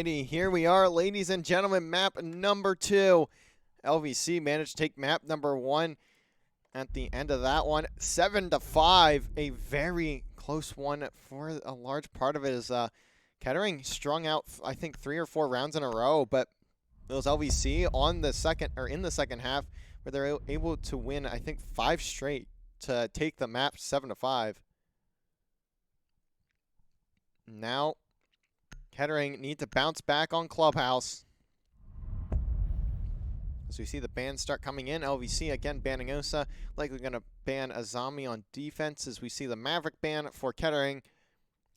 Alrighty, here we are, ladies and gentlemen, map number 2. LVC managed to take map number 1 at the end of that one. 7-5, a very close one for a large part of it is Kettering strung out, I think, 3 or 4 rounds in a row, but it was LVC on the second, or in the second half, where they're able to win, I think, 5 straight to take the map 7-5. Now, Kettering need to bounce back on Clubhouse. As we see the bans start coming in, LVC again banning Osa, likely going to ban Azami on defense as we see the Maverick ban for Kettering,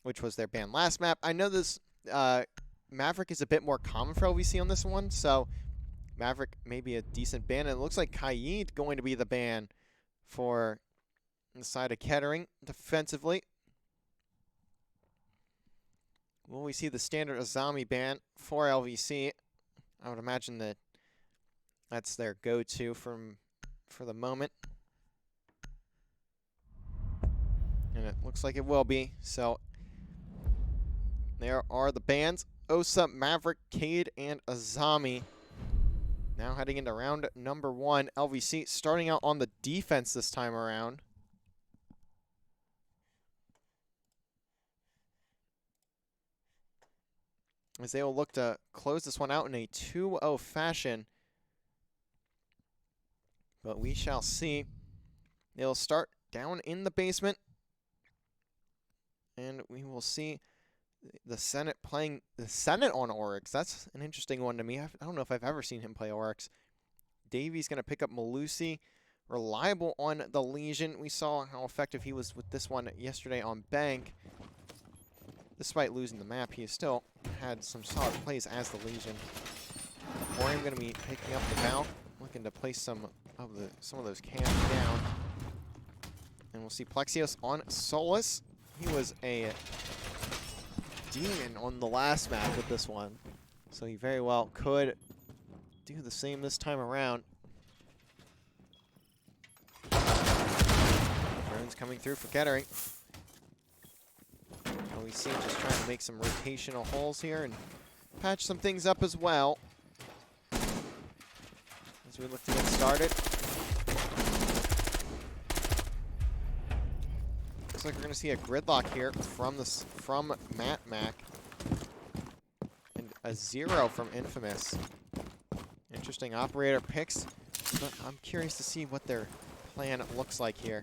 which was their ban last map. I know this Maverick is a bit more common for LVC on this one, so Maverick may be a decent ban. And it looks like Kaid going to be the ban for the side of Kettering defensively. Will we see the standard Azami ban for LVC? I would imagine that that's their go-to for the moment. And it looks like it will be. So there are the bans. Osa, Maverick, Kaid, and Azami. Now heading into round number 1. LVC starting out on the defense this time around. As they will look to close this one out in a 2-0 fashion. But we shall see. They'll start down in the basement. And we will see the Senate playing the Senate on Oryx. That's an interesting one to me. I don't know if I've ever seen him play Oryx. Davies going to pick up Malusi. Reliable on the Legion. We saw how effective he was with this one yesterday on Bank. Despite losing the map, he still had some solid plays as the Legion. Emporium going to be picking up the Valk, looking to place some of those cams down. And we'll see Plexios on Solus. He was a demon on the last map with this one, so he very well could do the same this time around. Drones coming through for Kettering. We see him just trying to make some rotational holes here and patch some things up as well. As we look to get started. Looks like we're going to see a gridlock here from Matt Mac. And a 0 from Infamous. Interesting operator picks, but I'm curious to see what their plan looks like here.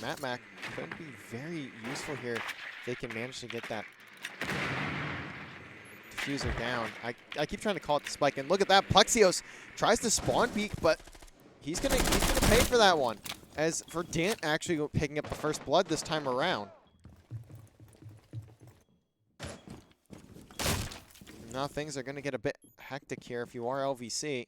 Matt Mac could be very useful here if they can manage to get that diffuser down. I keep trying to call it the spike, and look at that. Plexios tries to spawn peek, but he's gonna pay for that one. As Verdant actually picking up the first blood this time around. Now things are gonna get a bit hectic here if you are LVC.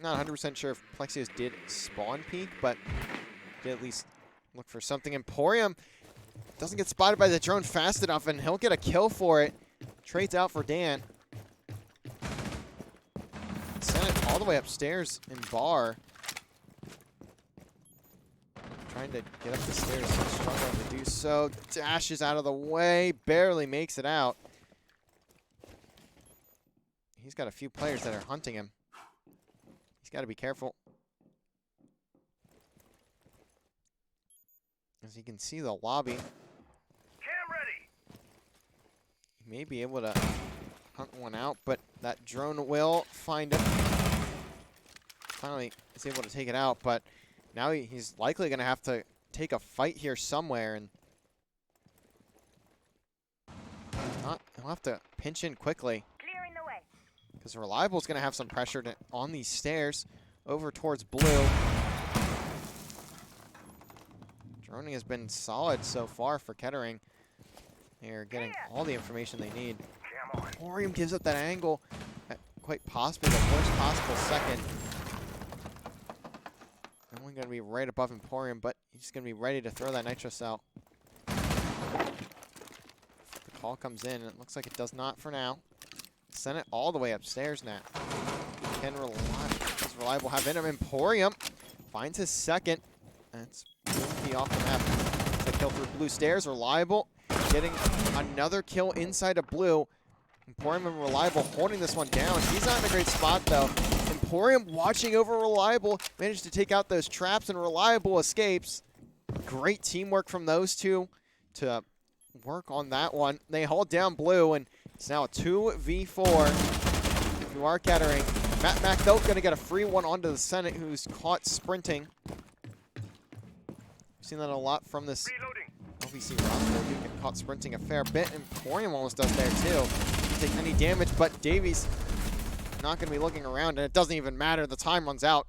Not 100% sure if Plexios did spawn peek, but did at least look for something. Emporium doesn't get spotted by the drone fast enough, and he'll get a kill for it. Trades out for Dan. Sent it all the way upstairs in bar. Trying to get up the stairs, struggling to do so. Dashes out of the way, barely makes it out. He's got a few players that are hunting him. He's got to be careful. As you can see the lobby. Cam ready. He may be able to hunt one out, but that drone will find him. Finally is able to take it out, but now he's likely going to have to take a fight here somewhere, and he'll have to pinch in quickly. Because Reliable's going to have some pressure on these stairs over towards blue. Droning has been solid so far for Kettering. They're getting all the information they need. Emporium gives up that angle at quite possibly the worst possible second. No one going to be right above Emporium, but he's going to be ready to throw that Nitro Cell. The call comes in, and it looks like it does not for now. Send it all the way upstairs now. Does Reliable have in him? Emporium finds his second. That's Boomkey off the map. It's a kill through blue stairs. Reliable getting another kill inside of blue. Emporium and Reliable holding this one down. He's not in a great spot, though. Emporium watching over Reliable. Managed to take out those traps, and Reliable escapes. Great teamwork from those two to work on that one. They hold down blue, and it's now a 2v4. If you are Kettering. Matt Mac, though, going to get a free one onto the Senate, who's caught sprinting. We've seen that a lot from this LVC roster. They do get caught sprinting a fair bit, and Emporium almost does there, too. Doesn't take any damage, but Davies not going to be looking around, and it doesn't even matter. The time runs out.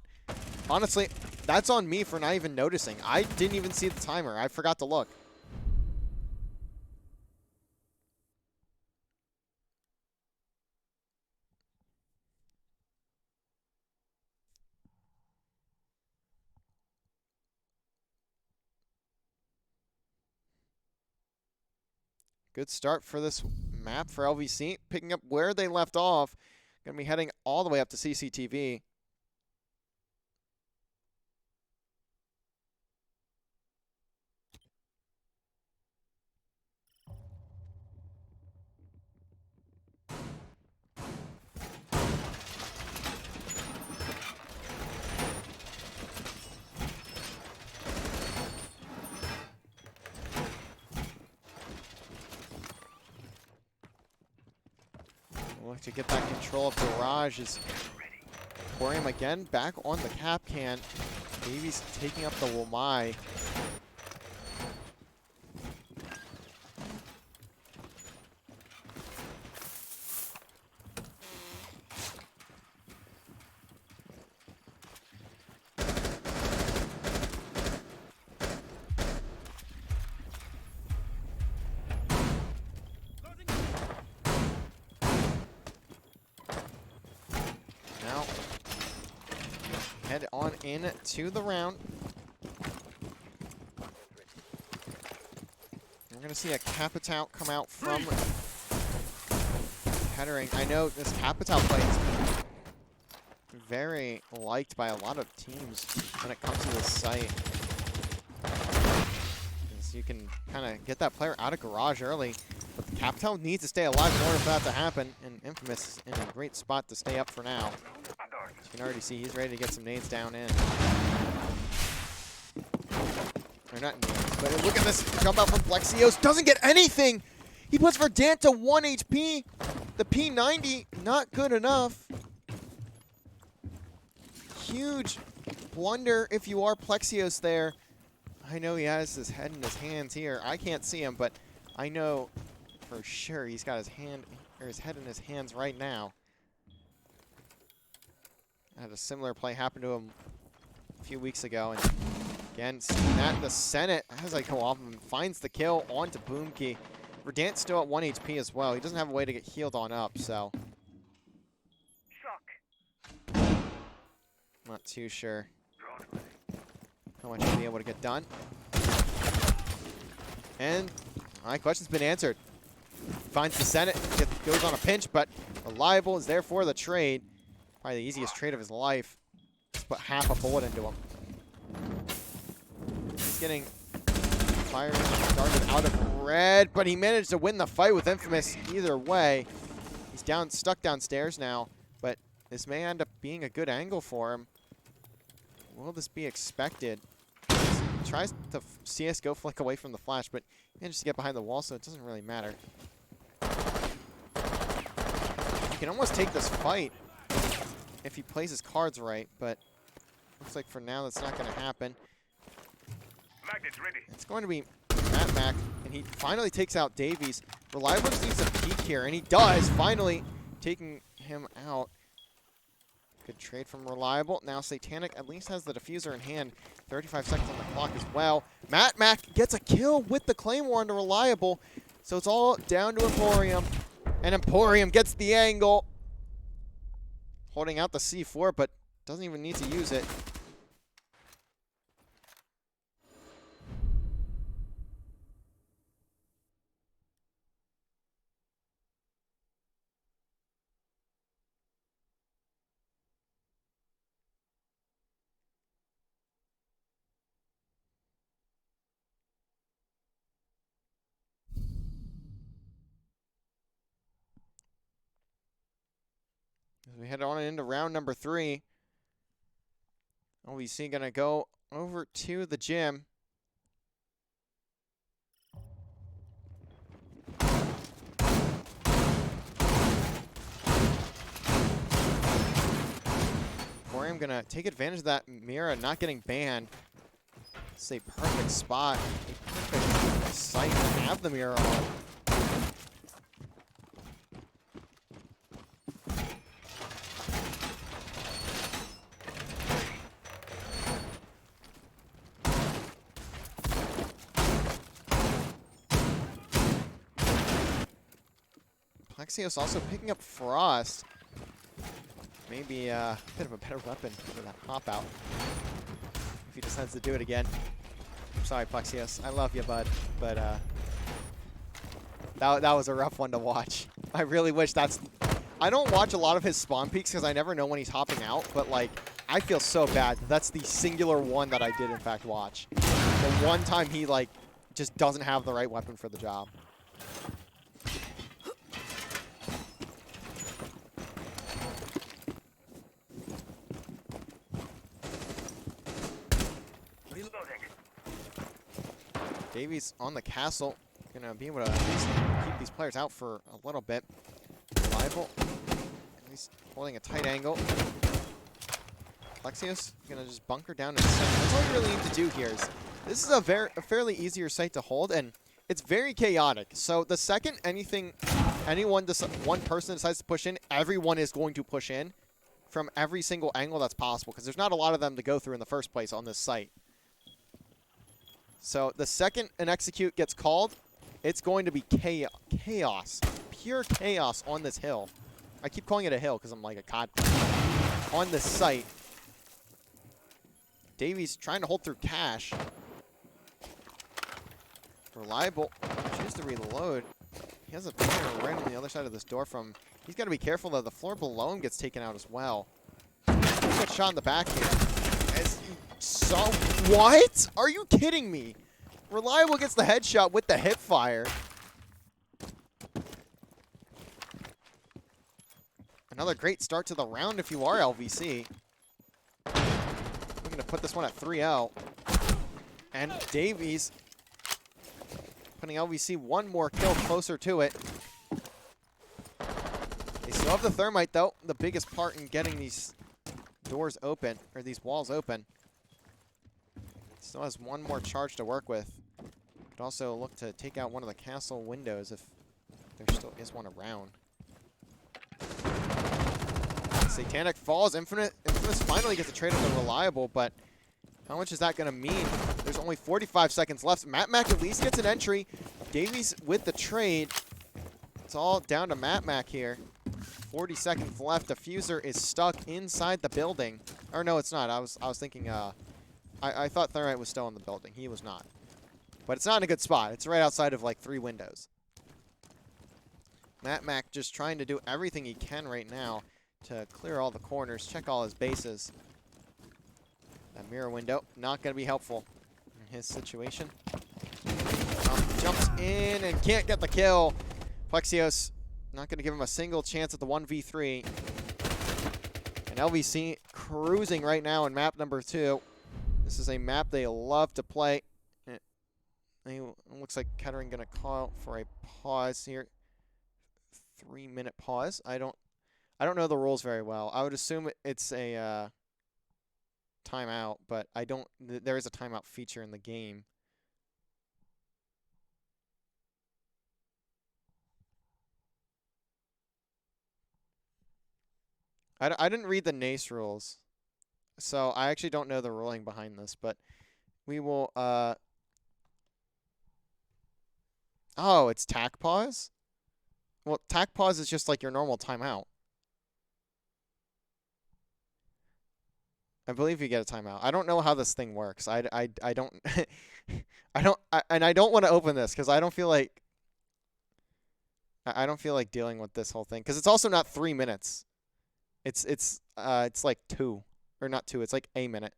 Honestly, that's on me for not even noticing. I didn't even see the timer. I forgot to look. Good start for this map for LVC, picking up where they left off. Going to be heading all the way up to CCTV. Look to get that control of Garage is Emporium again back on the cap can. Davies taking up the Wamai. Now, head on in to the round. We're going to see a Capital come out from Kettering. I know this Capital play is very liked by a lot of teams when it comes to this site. Because you can kind of get that player out of Garage early. But the Capital needs to stay alive in order for that to happen. And Infamous is in a great spot to stay up for now. As you can already see, he's ready to get some nades down in. Or not nades, but look at this jump out from Plexios. Doesn't get anything! He puts Verdant to 1 HP. The P90, not good enough. Huge blunder if you are Plexios there. I know he has his head in his hands here. I can't see him, but I know for sure he's got his hand or his head in his hands right now. I had a similar play happen to him a few weeks ago, and again, seeing that the Senate, as I go off of him, finds the kill onto Boomkey. Verdant's still at 1 HP as well. He doesn't have a way to get healed on up, so not too sure how much he'll be able to get done. And my question's been answered. Finds the Senate, goes on a pinch, but Reliable is there for the trade. Probably the easiest trade of his life. Just put half a bullet into him. He's getting fired started out of red, but he managed to win the fight with Infamous either way. He's stuck downstairs now, but this may end up being a good angle for him. Will this be expected? He tries to CSGO flick away from the flash, but he manages to get behind the wall, so it doesn't really matter. He can almost take this fight if he plays his cards right, but looks like for now that's not going to happen. Magnet's ready. It's going to be Matt Mac, and he finally takes out Davies. Reliable just needs a peek here, and he does, finally taking him out. Good trade from Reliable. Now Satanic at least has the diffuser in hand. 35 seconds on the clock as well. Matt Mac gets a kill with the Claymore onto Reliable, so it's all down to Emporium, and Emporium gets the angle. Holding out the C4, but doesn't even need to use it. As we head on into round number 3. LVC gonna go over to the gym. I'm gonna take advantage of that Mira not getting banned. It's a perfect spot, a perfect site to have the Mira on. Plexios also picking up Frost. Maybe a bit of a better weapon for that hop out. If he decides to do it again. I'm sorry, Plexios. I love you, bud. But that was a rough one to watch. I really wish that's... I don't watch a lot of his spawn peaks because I never know when he's hopping out. But, like, I feel so bad. That's the singular one that I did, in fact, watch. The one time he, like, just doesn't have the right weapon for the job. Davies on the castle. Gonna be able to at least keep these players out for a little bit. Reliable. At least holding a tight angle. Plexios gonna just bunker down in the center. That's all you really need to do here. This is a fairly easier site to hold, and it's very chaotic. So the second one person decides to push in, everyone is going to push in from every single angle that's possible, because there's not a lot of them to go through in the first place on this site. So the second an execute gets called, it's going to be chaos, pure chaos on this hill. I keep calling it a hill because I'm like a COD player. On this site. Davies trying to hold through cash. Reliable. Choose to reload. He has a player right on the other side of this door from... He's got to be careful that the floor below him gets taken out as well. He gets shot in the back here. So, what? Are you kidding me? Reliable gets the headshot with the hip fire. Another great start to the round if you are LVC. We're going to put this one at 3-0. And Davies putting LVC one more kill closer to it. They still have the thermite, though. The biggest part in getting these doors open, or these walls open. Still has one more charge to work with. Could also look to take out one of the castle windows if there still is one around. Satanic falls. Infamous finally gets a trade on the Reliable, but how much is that going to mean? There's only 45 seconds left. Mac at least gets an entry. Davies with the trade. It's all down to Mac here. 40 seconds left. The Fuser is stuck inside the building. Or no, it's not. I was thinking... I thought Thermite was still in the building. He was not. But it's not in a good spot. It's right outside of like 3 windows. Mac just trying to do everything he can right now to clear all the corners, check all his bases. That mirror window, not going to be helpful in his situation. Jumps in and can't get the kill. Plexios not going to give him a single chance at the 1v3. And LVC cruising right now in map number 2. This is a map they love to play. It looks like Kettering going to call for a pause here. 3-minute pause. I don't know the rules very well. I would assume it's a timeout, but I don't. There is a timeout feature in the game. I didn't read the NACE rules, so I actually don't know the ruling behind this, but we will. Oh, it's tac pause? Well, tac pause is just like your normal timeout. I believe you get a timeout. I don't know how this thing works. I don't I don't want to open this because I don't feel like dealing with this whole thing because it's also not 3 minutes. It's like 2 or not 2. It's like a minute.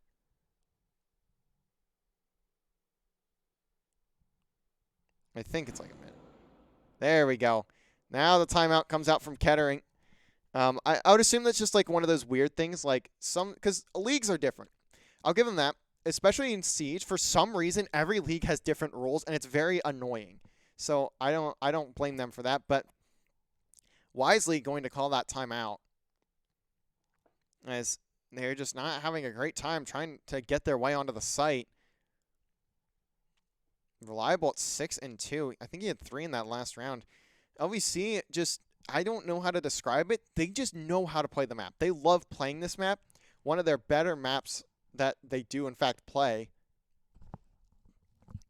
I think it's like a minute. There we go. Now the timeout comes out from Kettering. I would assume that's just like one of those weird things, like because leagues are different. I'll give them that. Especially in Siege, for some reason, every league has different rules, and it's very annoying. So I don't blame them for that, but wisely going to call that timeout, as they're just not having a great time trying to get their way onto the site. Reliable at 6 and 2. I think he had 3 in that last round. LVC just, I don't know how to describe it. They just know how to play the map. They love playing this map. One of their better maps that they do in fact play.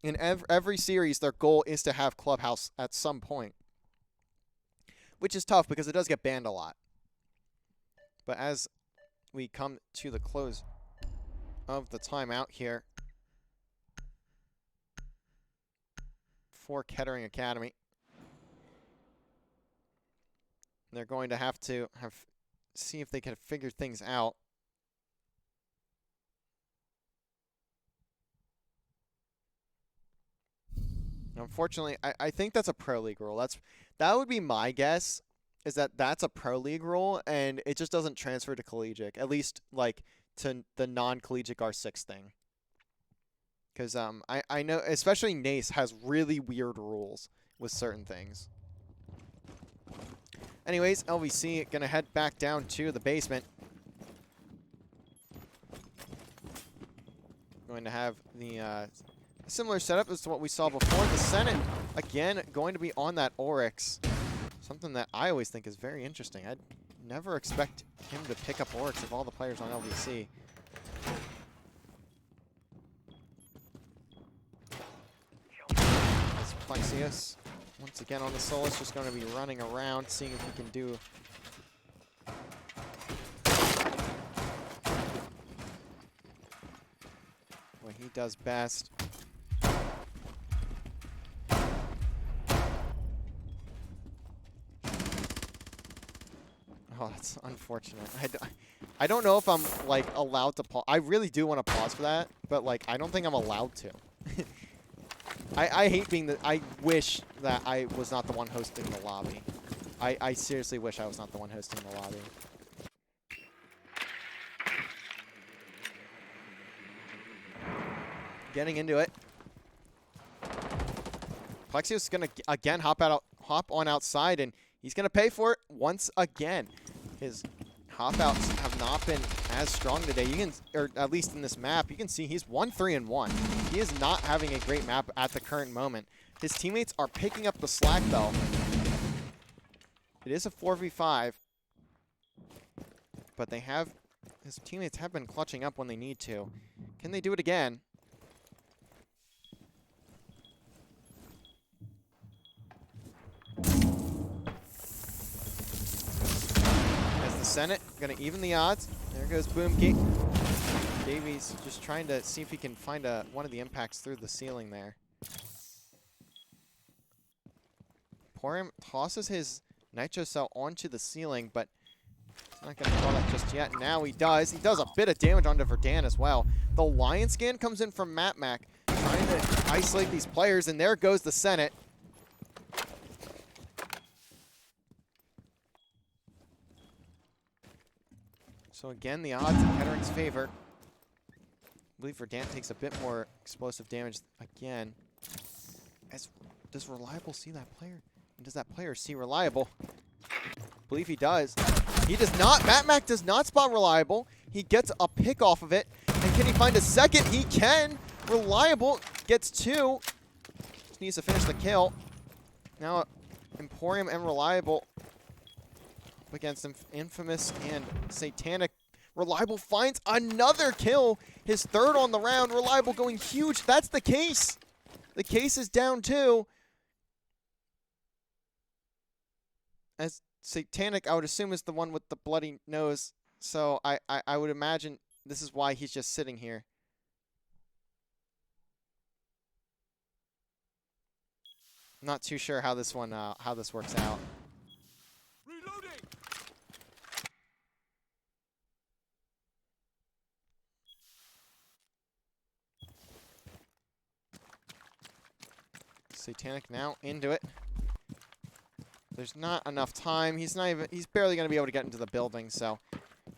In every series, their goal is to have Clubhouse at some point, which is tough because it does get banned a lot. But as we come to the close of the timeout here for Kettering Academy, they're going to have to see if they can figure things out. Unfortunately, I think that's a pro league rule. That would be my guess, is that that's a pro league rule, and it just doesn't transfer to collegiate, at least like to the non-collegiate R6 thing. Because I know, especially NACE has really weird rules with certain things. Anyways, LVC gonna head back down to the basement. Going to have the similar setup as to what we saw before. The Senate, again, going to be on that Oryx. Something that I always think is very interesting. I'd never expect him to pick up Oryx of all the players on LVC. As Plexius, once again on the Solus, just going to be running around, seeing if he can do what he does best. Oh, that's unfortunate. I don't know if I'm, like, allowed to pause. I really do want to pause for that, but, like, I don't think I'm allowed to. I hate being the... I wish that I was not the one hosting the lobby. I seriously wish I was not the one hosting the lobby. Getting into it. Plexius is going to, again, hop on outside, and he's going to pay for it once again. His hop-outs have not been as strong today. You can, or at least in this map, you can see he's 1-3-1. He is not having a great map at the current moment. His teammates are picking up the slack, though. It is a 4v5, but his teammates have been clutching up when they need to. Can they do it again? Senate gonna even the odds. There goes Boomkey. Davies just trying to see if he can find one of the impacts through the ceiling there. Porim tosses his nitro cell onto the ceiling, but he's not gonna call that just yet. Now he does. He does a bit of damage onto Verdan as well. The Lion Scan comes in from MatMac, trying to isolate these players, and there goes the Senate. So again, the odds in Kettering's favor. I believe Verdant takes a bit more explosive damage again. Does Reliable see that player? And does that player see Reliable? I believe he does. He does not. MatMac does not spot Reliable. He gets a pick off of it. And can he find a second? He can. Reliable gets 2. Just needs to finish the kill. Now, Emporium and Reliable against Infamous and Satanic. Reliable finds another kill, his 3rd on the round. Reliable going huge. That's the case. The case is down 2. As Satanic, I would assume, is the one with the bloody nose. So I would imagine this is why he's just sitting here. Not too sure how this works out. Satanic now into it. There's not enough time. He's barely going to be able to get into the building, so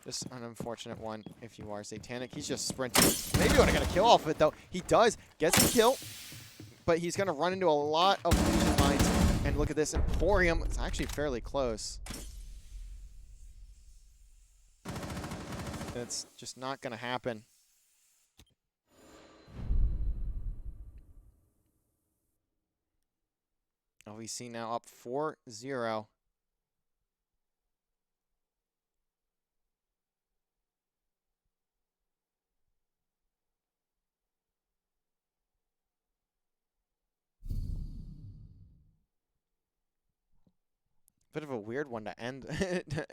just an unfortunate one if you are Satanic. He's just sprinting. Maybe you want to get a kill off of it, though. He does. Gets a kill, but he's going to run into a lot of Legion mines. And look at this Emporium. It's actually fairly close. It's just not going to happen. LVC now up 4-0. Bit of a weird one to end.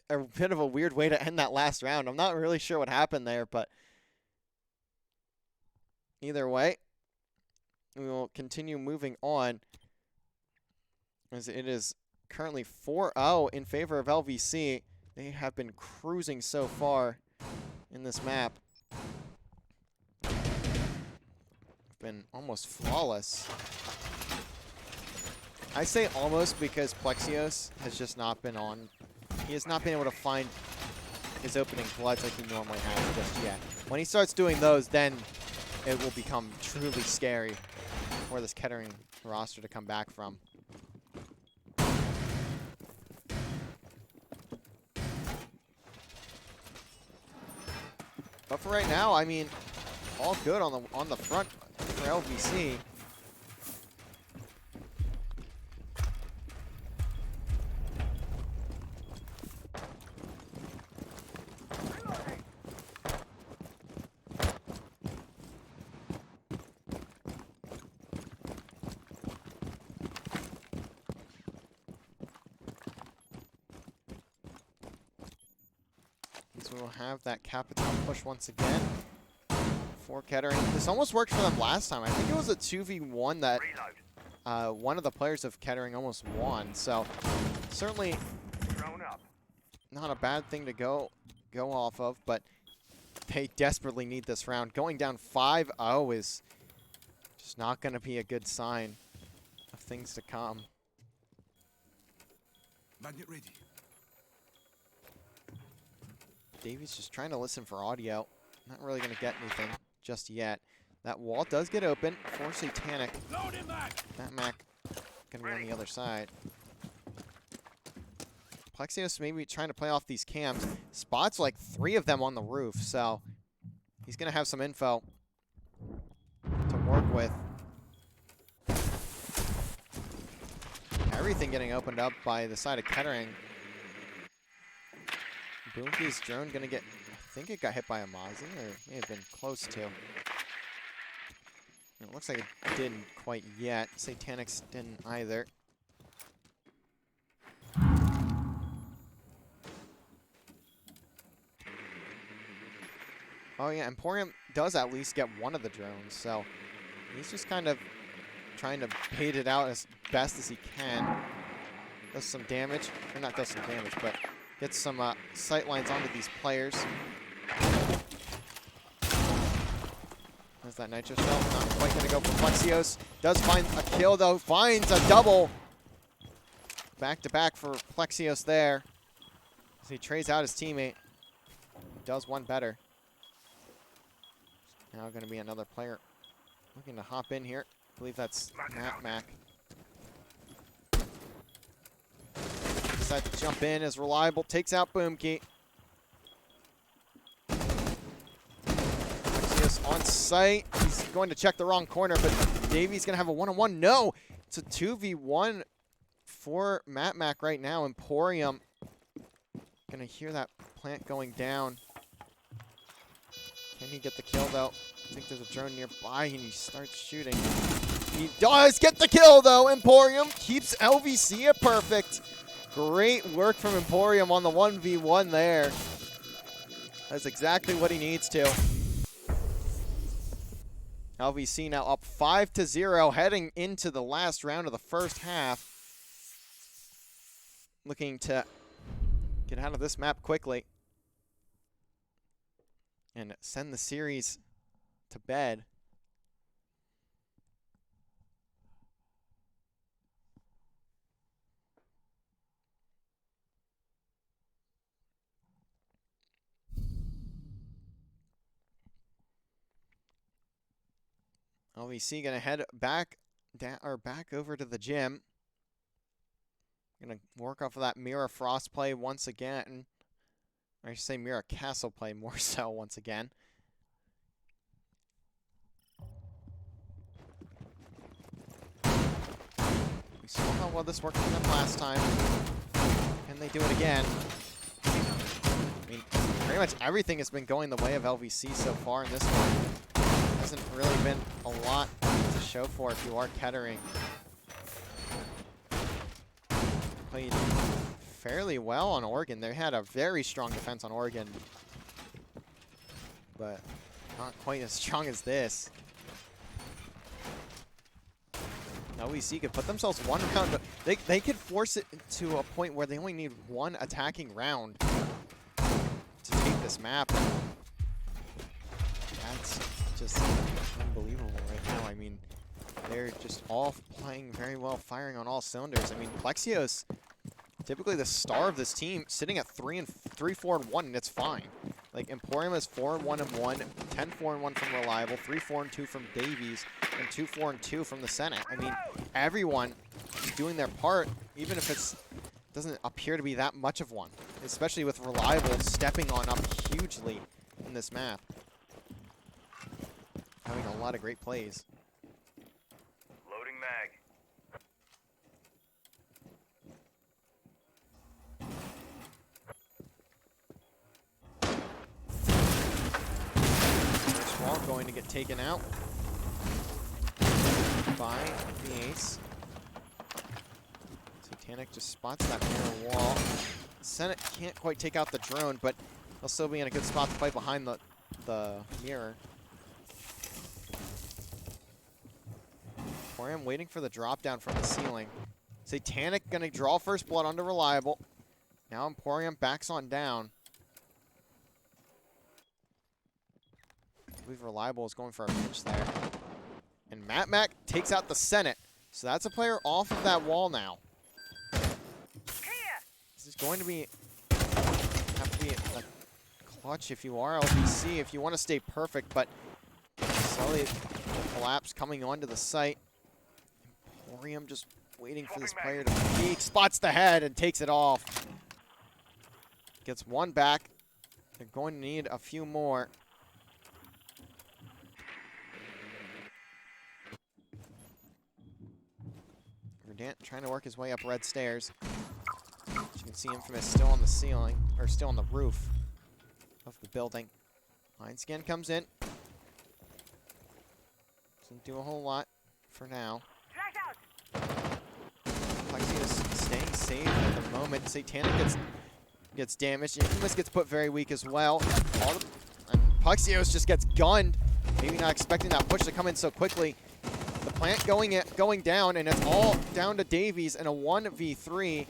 A bit of a weird way to end that last round. I'm not really sure what happened there, but either way, we will continue moving on, as it is currently 4-0 in favor of LVC. They have been cruising so far in this map. Been almost flawless. I say almost because Plexios has just not been on. He has not been able to find his opening bloods like he normally has just yet. When he starts doing those, then it will become truly scary for this Kettering roster to come back from. But for right now, I mean, all good on the front for LVC. So we'll have that Capital push once again for Kettering. This almost worked for them last time. I think it was a 2v1 that one of the players of Kettering almost won. So certainly not a bad thing to go off of, but they desperately need this round. Going down 5-0 is just not going to be a good sign of things to come. Magnet ready. Davies just trying to listen for audio. Not really going to get anything just yet. That wall does get open for Satanic. That Mac going to be on the other side. Plexios maybe trying to play off these cams. Spots like 3 of them on the roof, so he's going to have some info to work with. Everything getting opened up by the side of Kettering. Boomkey's drone going to get, I think it got hit by a Mozzie, or may have been close to. It looks like it didn't quite yet. Satanics didn't either. Oh yeah, Emporium does at least get one of the drones, so he's just kind of trying to bait it out as best as he can. Does some damage, or not does some damage, but gets some sight lines onto these players. There's that Nitro Shell, not quite going to go for Plexios. Does find a kill though, finds a double. Back to back for Plexios there. As he trades out his teammate. Does one better. Now going to be another player looking to hop in here. I believe that's Mac. Decides to jump in as Reliable. Takes out Boomkey. Plexios on site. He's going to check the wrong corner, but Davy's going to have a one-on-one. No! It's a 2v1 for Mac right now. Emporium. Going to hear that plant going down. Can he get the kill, though? I think there's a drone nearby, and he starts shooting. He does get the kill, though. Emporium keeps LVC at perfect. Great work from Emporium on the 1v1 there. That's exactly what he needs to. LVC now up 5-0, heading into the last round of the first half. Looking to get out of this map quickly and send the series to bed. LVC gonna head back down or back over to the gym. Gonna work off of that Mira Frost play once again. Or I should say Mira Castle play more so once again. We saw how well this worked for them last time. Can they do it again? I mean, pretty much everything has been going the way of LVC so far in this one. Hasn't really been a lot to show for if you are Kettering. Played fairly well on Oregon. They had a very strong defense on Oregon, but not quite as strong as this. LVC could put themselves one round. They could force it to a point where they only need one attacking round to take this map. That's just unbelievable right now. I mean, they're just all playing very well, firing on all cylinders. I mean, Plexios, typically the star of this team, sitting at 3-4-1, and it's fine. Like, Emporium is 4-1-1, 10-4-1 from Reliable, 3-4-2 from Davies, and 2-4-2 from the Senate. I mean, everyone is doing their part, even if it doesn't appear to be that much of one, especially with Reliable stepping on up hugely in this map. Having a lot of great plays. Loading mag. First wall going to get taken out by the ace. Satanic just spots that mirror wall. Senate can't quite take out the drone, but they'll still be in a good spot to fight behind the mirror. Emporium waiting for the drop down from the ceiling. Satanic gonna draw first blood onto Reliable. Now Emporium backs on down. I believe Reliable is going for a pinch there. And Mac takes out the Senate. So that's a player off of that wall now. This is going to be have to be a clutch if you are LVC, if you want to stay perfect, but slowly collapse coming onto the site. Emporium just waiting for this player to peek, spots the head and takes it off. Gets one back. They're going to need a few more. Verdant trying to work his way up red stairs. As you can see, Infamous still on the ceiling, or still on the roof of the building. Line scan comes in. Doesn't do a whole lot for now. Plexi is staying safe at the moment. Satanic gets damaged. Infamous gets put very weak as well. And Plexios just gets gunned. Maybe not expecting that push to come in so quickly. The plant going down, and it's all down to Davies in a 1v3.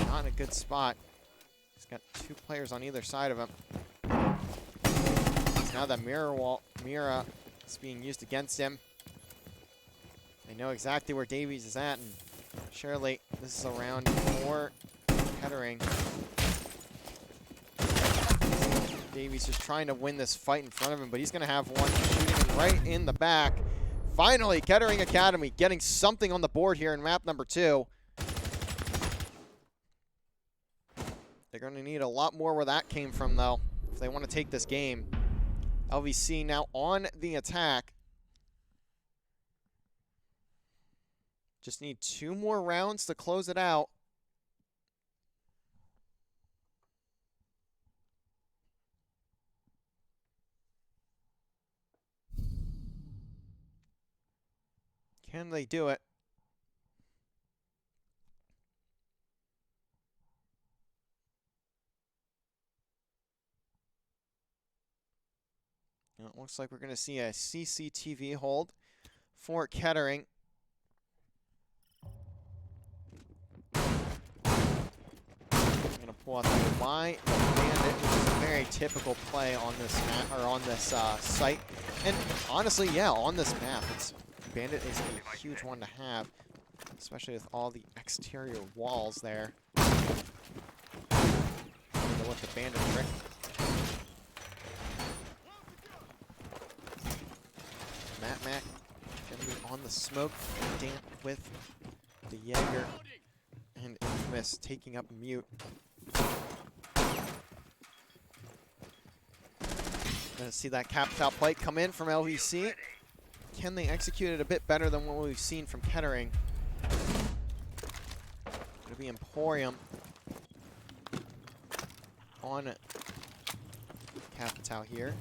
Not in a good spot. He's got two players on either side of him. Now that Mira is being used against him. They know exactly where Davies is at, and surely this is a round for Kettering. Davies just trying to win this fight in front of him, but he's going to have one shooting him right in the back. Finally, Kettering Academy getting something on the board here in map number 2. They're going to need a lot more where that came from, though, if they want to take this game. LVC now on the attack. Just need 2 more rounds to close it out. Can they do it? It looks like we're going to see a CCTV hold for Kettering. I'm going to pull out the Y Bandit, which is a very typical play on this map or on this site. And honestly, yeah, on this map, Bandit is a huge one to have, especially with all the exterior walls there. to let the bandit trick. Matt Mac gonna be on the smoke, damp with the Jaeger, and Infamous taking up mute. Gonna see that capped out play come in from LVC. Can they execute it a bit better than what we've seen from Kettering? Gonna be Emporium on Capital here.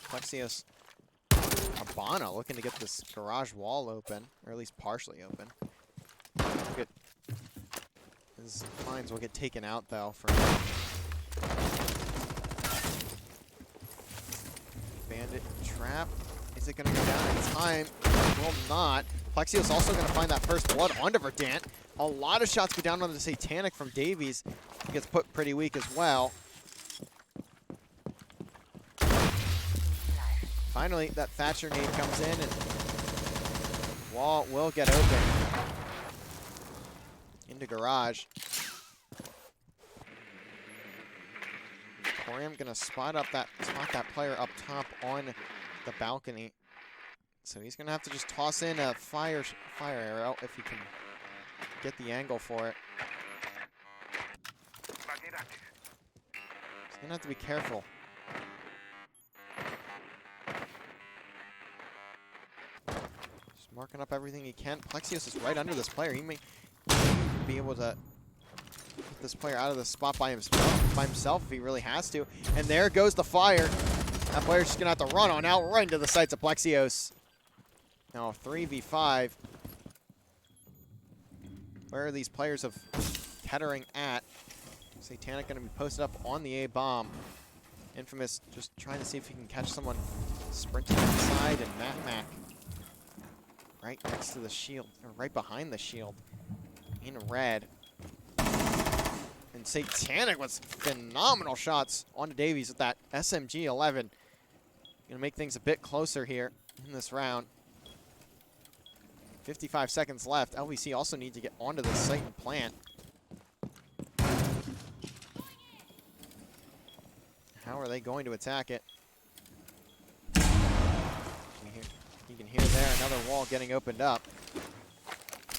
Plexios Habana looking to get this garage wall open, or at least partially open. Good. His mines will get taken out though for bandit trap. Is it gonna go down in time? Will not. Plexios also gonna find that first blood onto Verdant. A lot of shots go down on the Satanic from Davies. He gets put pretty weak as well. Finally, that Thatcher nade comes in and wall will get open into garage. Emporium gonna spot that player up top on the balcony. So he's gonna have to just toss in a fire arrow if he can get the angle for it. He's gonna have to be careful. Just marking up everything he can. Plexios is right under this player. He may be able to get this player out of the spot by himself if he really has to. And there goes the fire. That player's just gonna have to run on out right into the sights of Plexios. Now 3v5. Where are these players of Kettering at? Satanic gonna be posted up on the A-bomb. Infamous just trying to see if he can catch someone sprinting inside, and Mac right next to the shield, or right behind the shield in red. And Satanic with phenomenal shots onto Davies with that SMG 11. Gonna make things a bit closer here in this round. 55 seconds left. LVC also need to get onto the site and plant. How are they going to attack it? You can hear there another wall getting opened up.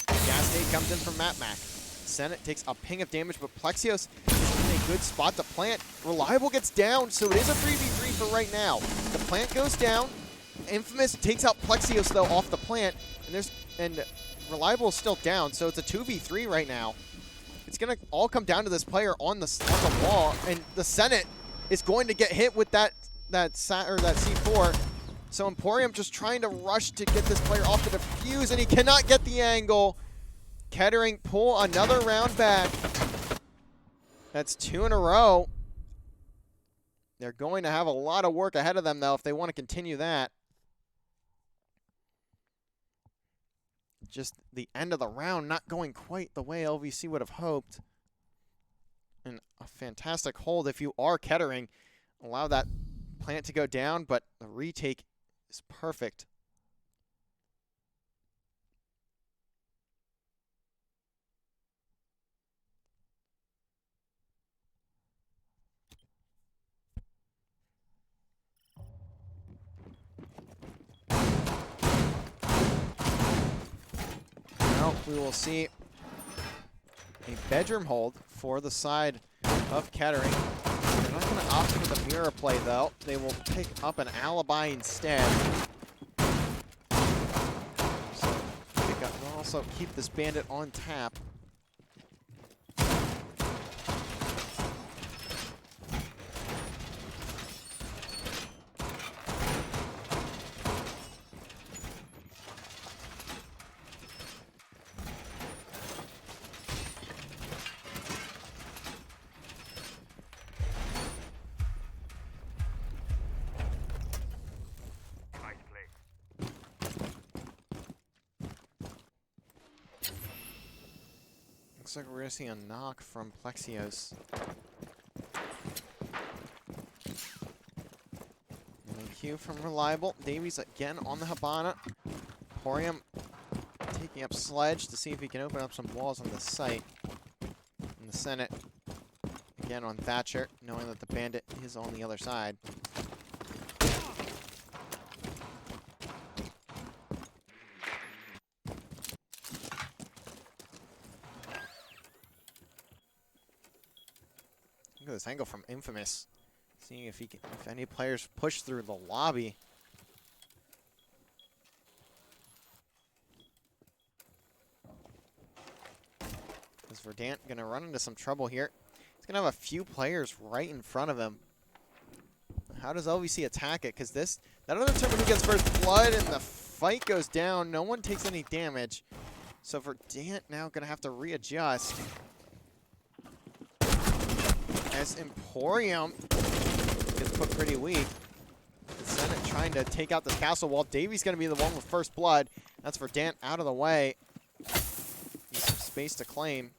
Gas nade comes in from Matt Mac. Senate takes a ping of damage, but Plexios is in a good spot to plant. Reliable gets down, so it is a 3v3 for right now. The plant goes down. Infamous takes out Plexios though off the plant, and Reliable is still down, so it's a 2v3 right now. It's gonna all come down to this player on the wall, and the Senate is going to get hit with that C4. So Emporium just trying to rush to get this player off the defuse, and he cannot get the angle. Kettering pull another round back. That's 2 in a row. They're going to have a lot of work ahead of them, though, if they want to continue that. Just the end of the round not going quite the way LVC would have hoped. And a fantastic hold if you are Kettering. Allow that plant to go down, but the retake is perfect. Now we will see a bedroom hold for the side of Kettering. They're not going to opt for the mirror play, though. They will pick up an alibi instead. So we'll also keep this bandit on tap. Looks like we're going to see a knock from Plexios. And a Q from Reliable. Davies again on the Habana. Emporium Picking up Sledge to see if he can open up some walls on the site. In the Senate. Again on Thatcher, knowing that the Bandit is on the other side. Look at this angle from Infamous. Seeing if any players push through the lobby. Is Verdant gonna run into some trouble here? He's gonna have a few players right in front of him. How does LVC attack it? Because that other tournament gets first blood and the fight goes down. No one takes any damage. So Verdant now gonna have to readjust. As Emporium gets put pretty weak. The Senate trying to take out this castle wall. Davy's going to be the one with first blood. That's Verdant out of the way. Needs some space to claim.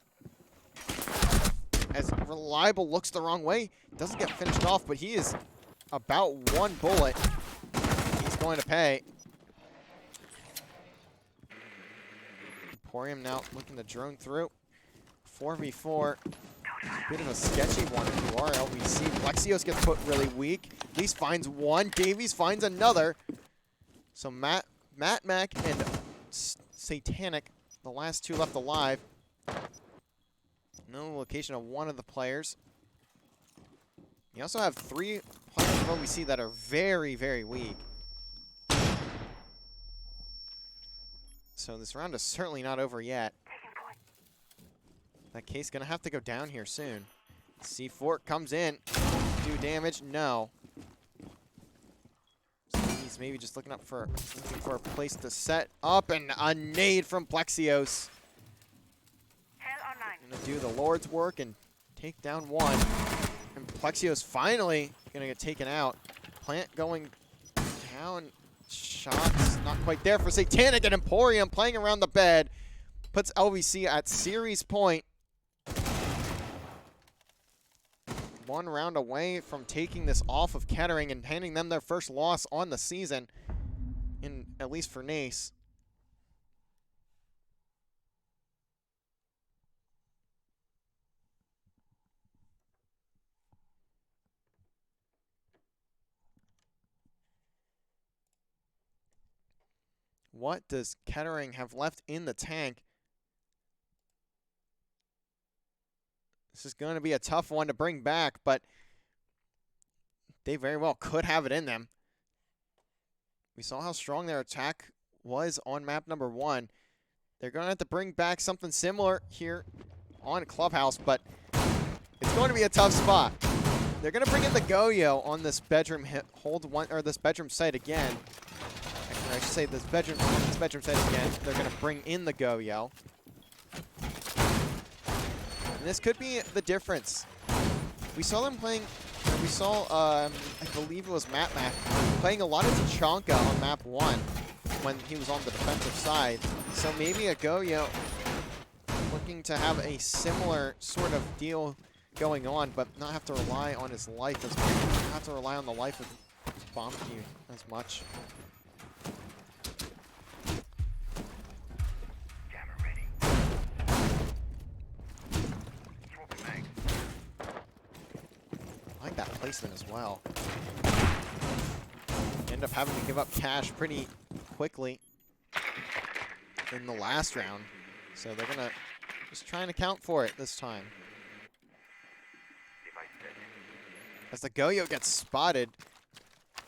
As Reliable looks the wrong way. Doesn't get finished off, but he is about one bullet. He's going to pay. Emporium now looking to drone through. 4v4. Bit of a sketchy one if you are LVC. Plexios gets put really weak. At least finds one. Davies finds another. So Mac and Satanic, the last two left alive. No location of one of the players. You also have 3 players of LVC that are very, very weak. So this round is certainly not over yet. That case gonna have to go down here soon. C4 comes in. Do damage? No. So he's maybe just looking for a place to set up, and a nade from Plexios. Gonna do the Lord's work and take down one. And Plexios finally gonna get taken out. Plant going down. Shots not quite there for Satanic, and Emporium playing around the bed. Puts LVC at series point. 1 round away from taking this off of Kettering and handing them their first loss on the season, at least for NACE. What does Kettering have left in the tank? This is going to be a tough one to bring back, but they very well could have it in them. We saw how strong their attack was on map number 1. They're going to have to bring back something similar here on Clubhouse, but it's going to be a tough spot. They're going to bring in the Goyo on this bedroom this bedroom site again. Actually, I should say this bedroom site again. They're going to bring in the Goyo. This could be the difference. We saw them playing, I believe it was Matt playing a lot of Tachanka on map 1 when he was on the defensive side. So maybe a Goyo looking to have a similar sort of deal going on, but not have to rely on his life as much. Not have to rely on the life of Bomb Q as much. That placement as well. End up having to give up cash pretty quickly in the last round. So they're gonna just try and account for it this time. As the Goyo gets spotted,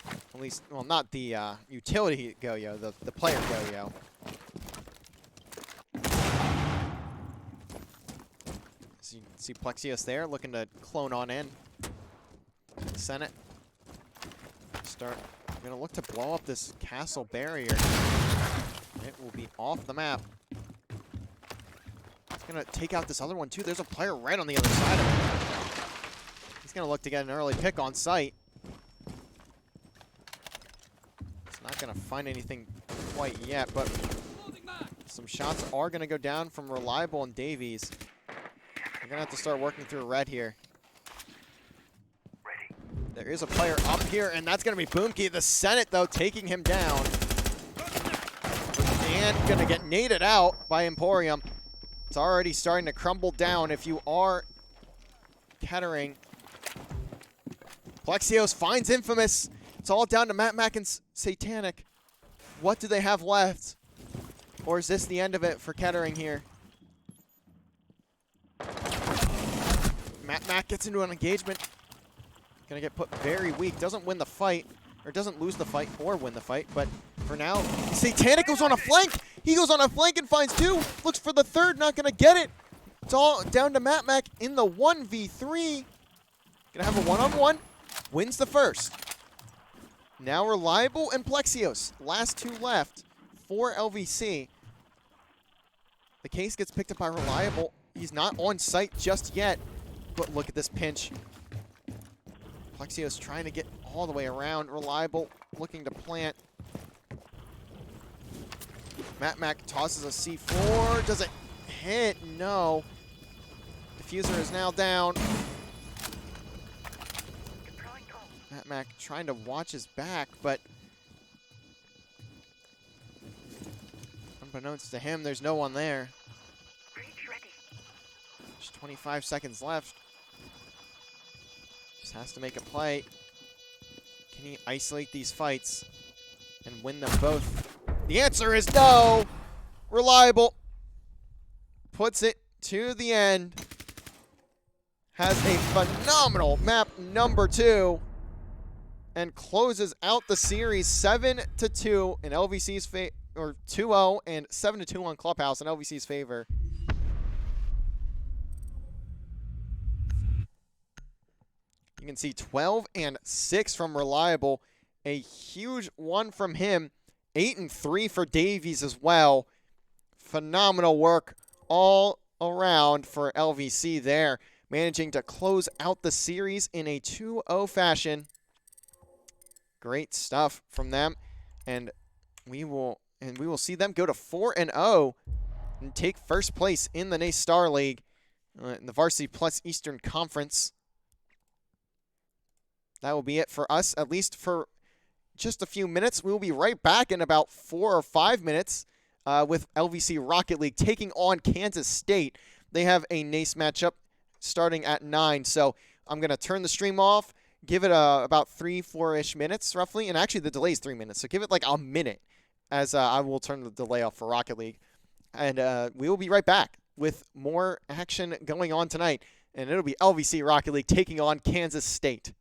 at least, well, not the utility Goyo, the player Goyo. So you see Plexios there looking to clone on in. Senate gonna look to blow up this castle barrier. It will be off the map. It's gonna take out this other one too. There's a player right on the other side of it. He's gonna look to get an early pick on site. It's not gonna find anything quite yet, but some shots are gonna go down from Reliable and Davies. They're gonna have to start working through red here. There is a player up here, and that's going to be Boomkey. The Senate, though, taking him down. and gonna get naded out by Emporium. It's already starting to crumble down if you are Kettering. Plexios finds Infamous. It's all down to Matt Mack and Satanic. What do they have left? Or is this the end of it for Kettering here? Matt Mack gets into an engagement. Gonna get put very weak. Doesn't win the fight, or doesn't lose the fight or win the fight, but for now, Satanic goes on a flank. He goes on a flank and finds two. Looks for the third, not gonna get it. It's all down to Matt Mack in the 1v3. Gonna have a one-on-one. Wins the first. Now Reliable and Plexios. Last two left for LVC. The case gets picked up by Reliable. He's not on site just yet, but look at this pinch. Plexios trying to get all the way around. Reliable looking to plant. Matt Mack tosses a C4. Does it hit? No. Diffuser is now down. Matt Mack trying to watch his back, but unbeknownst to him, there's no one there. There's 25 seconds left. Just has to make a play. Can he isolate these fights and win them both? The answer is no. Reliable puts it to the end. Has a phenomenal map number 2 and closes out the series 7-2 in LVC's favor, or 2-0 and 7-2 on Clubhouse in LVC's favor. You can see 12 and 6 from Reliable, a huge one from him. 8 and 3 for Davies as well. Phenomenal work all around for LVC there, managing to close out the series in a 2-0 fashion. Great stuff from them, and we will see them go to 4-0 and take first place in the NACE Star League in the Varsity Plus Eastern Conference. That will be it for us, at least for just a few minutes. We will be right back in about 4 or 5 minutes with LVC Rocket League taking on Kansas State. They have a NACE matchup starting at 9, so I'm going to turn the stream off, give it about 3-4-ish minutes roughly, and actually the delay is 3 minutes, so give it like a minute as I will turn the delay off for Rocket League. And we will be right back with more action going on tonight, and it'll be LVC Rocket League taking on Kansas State.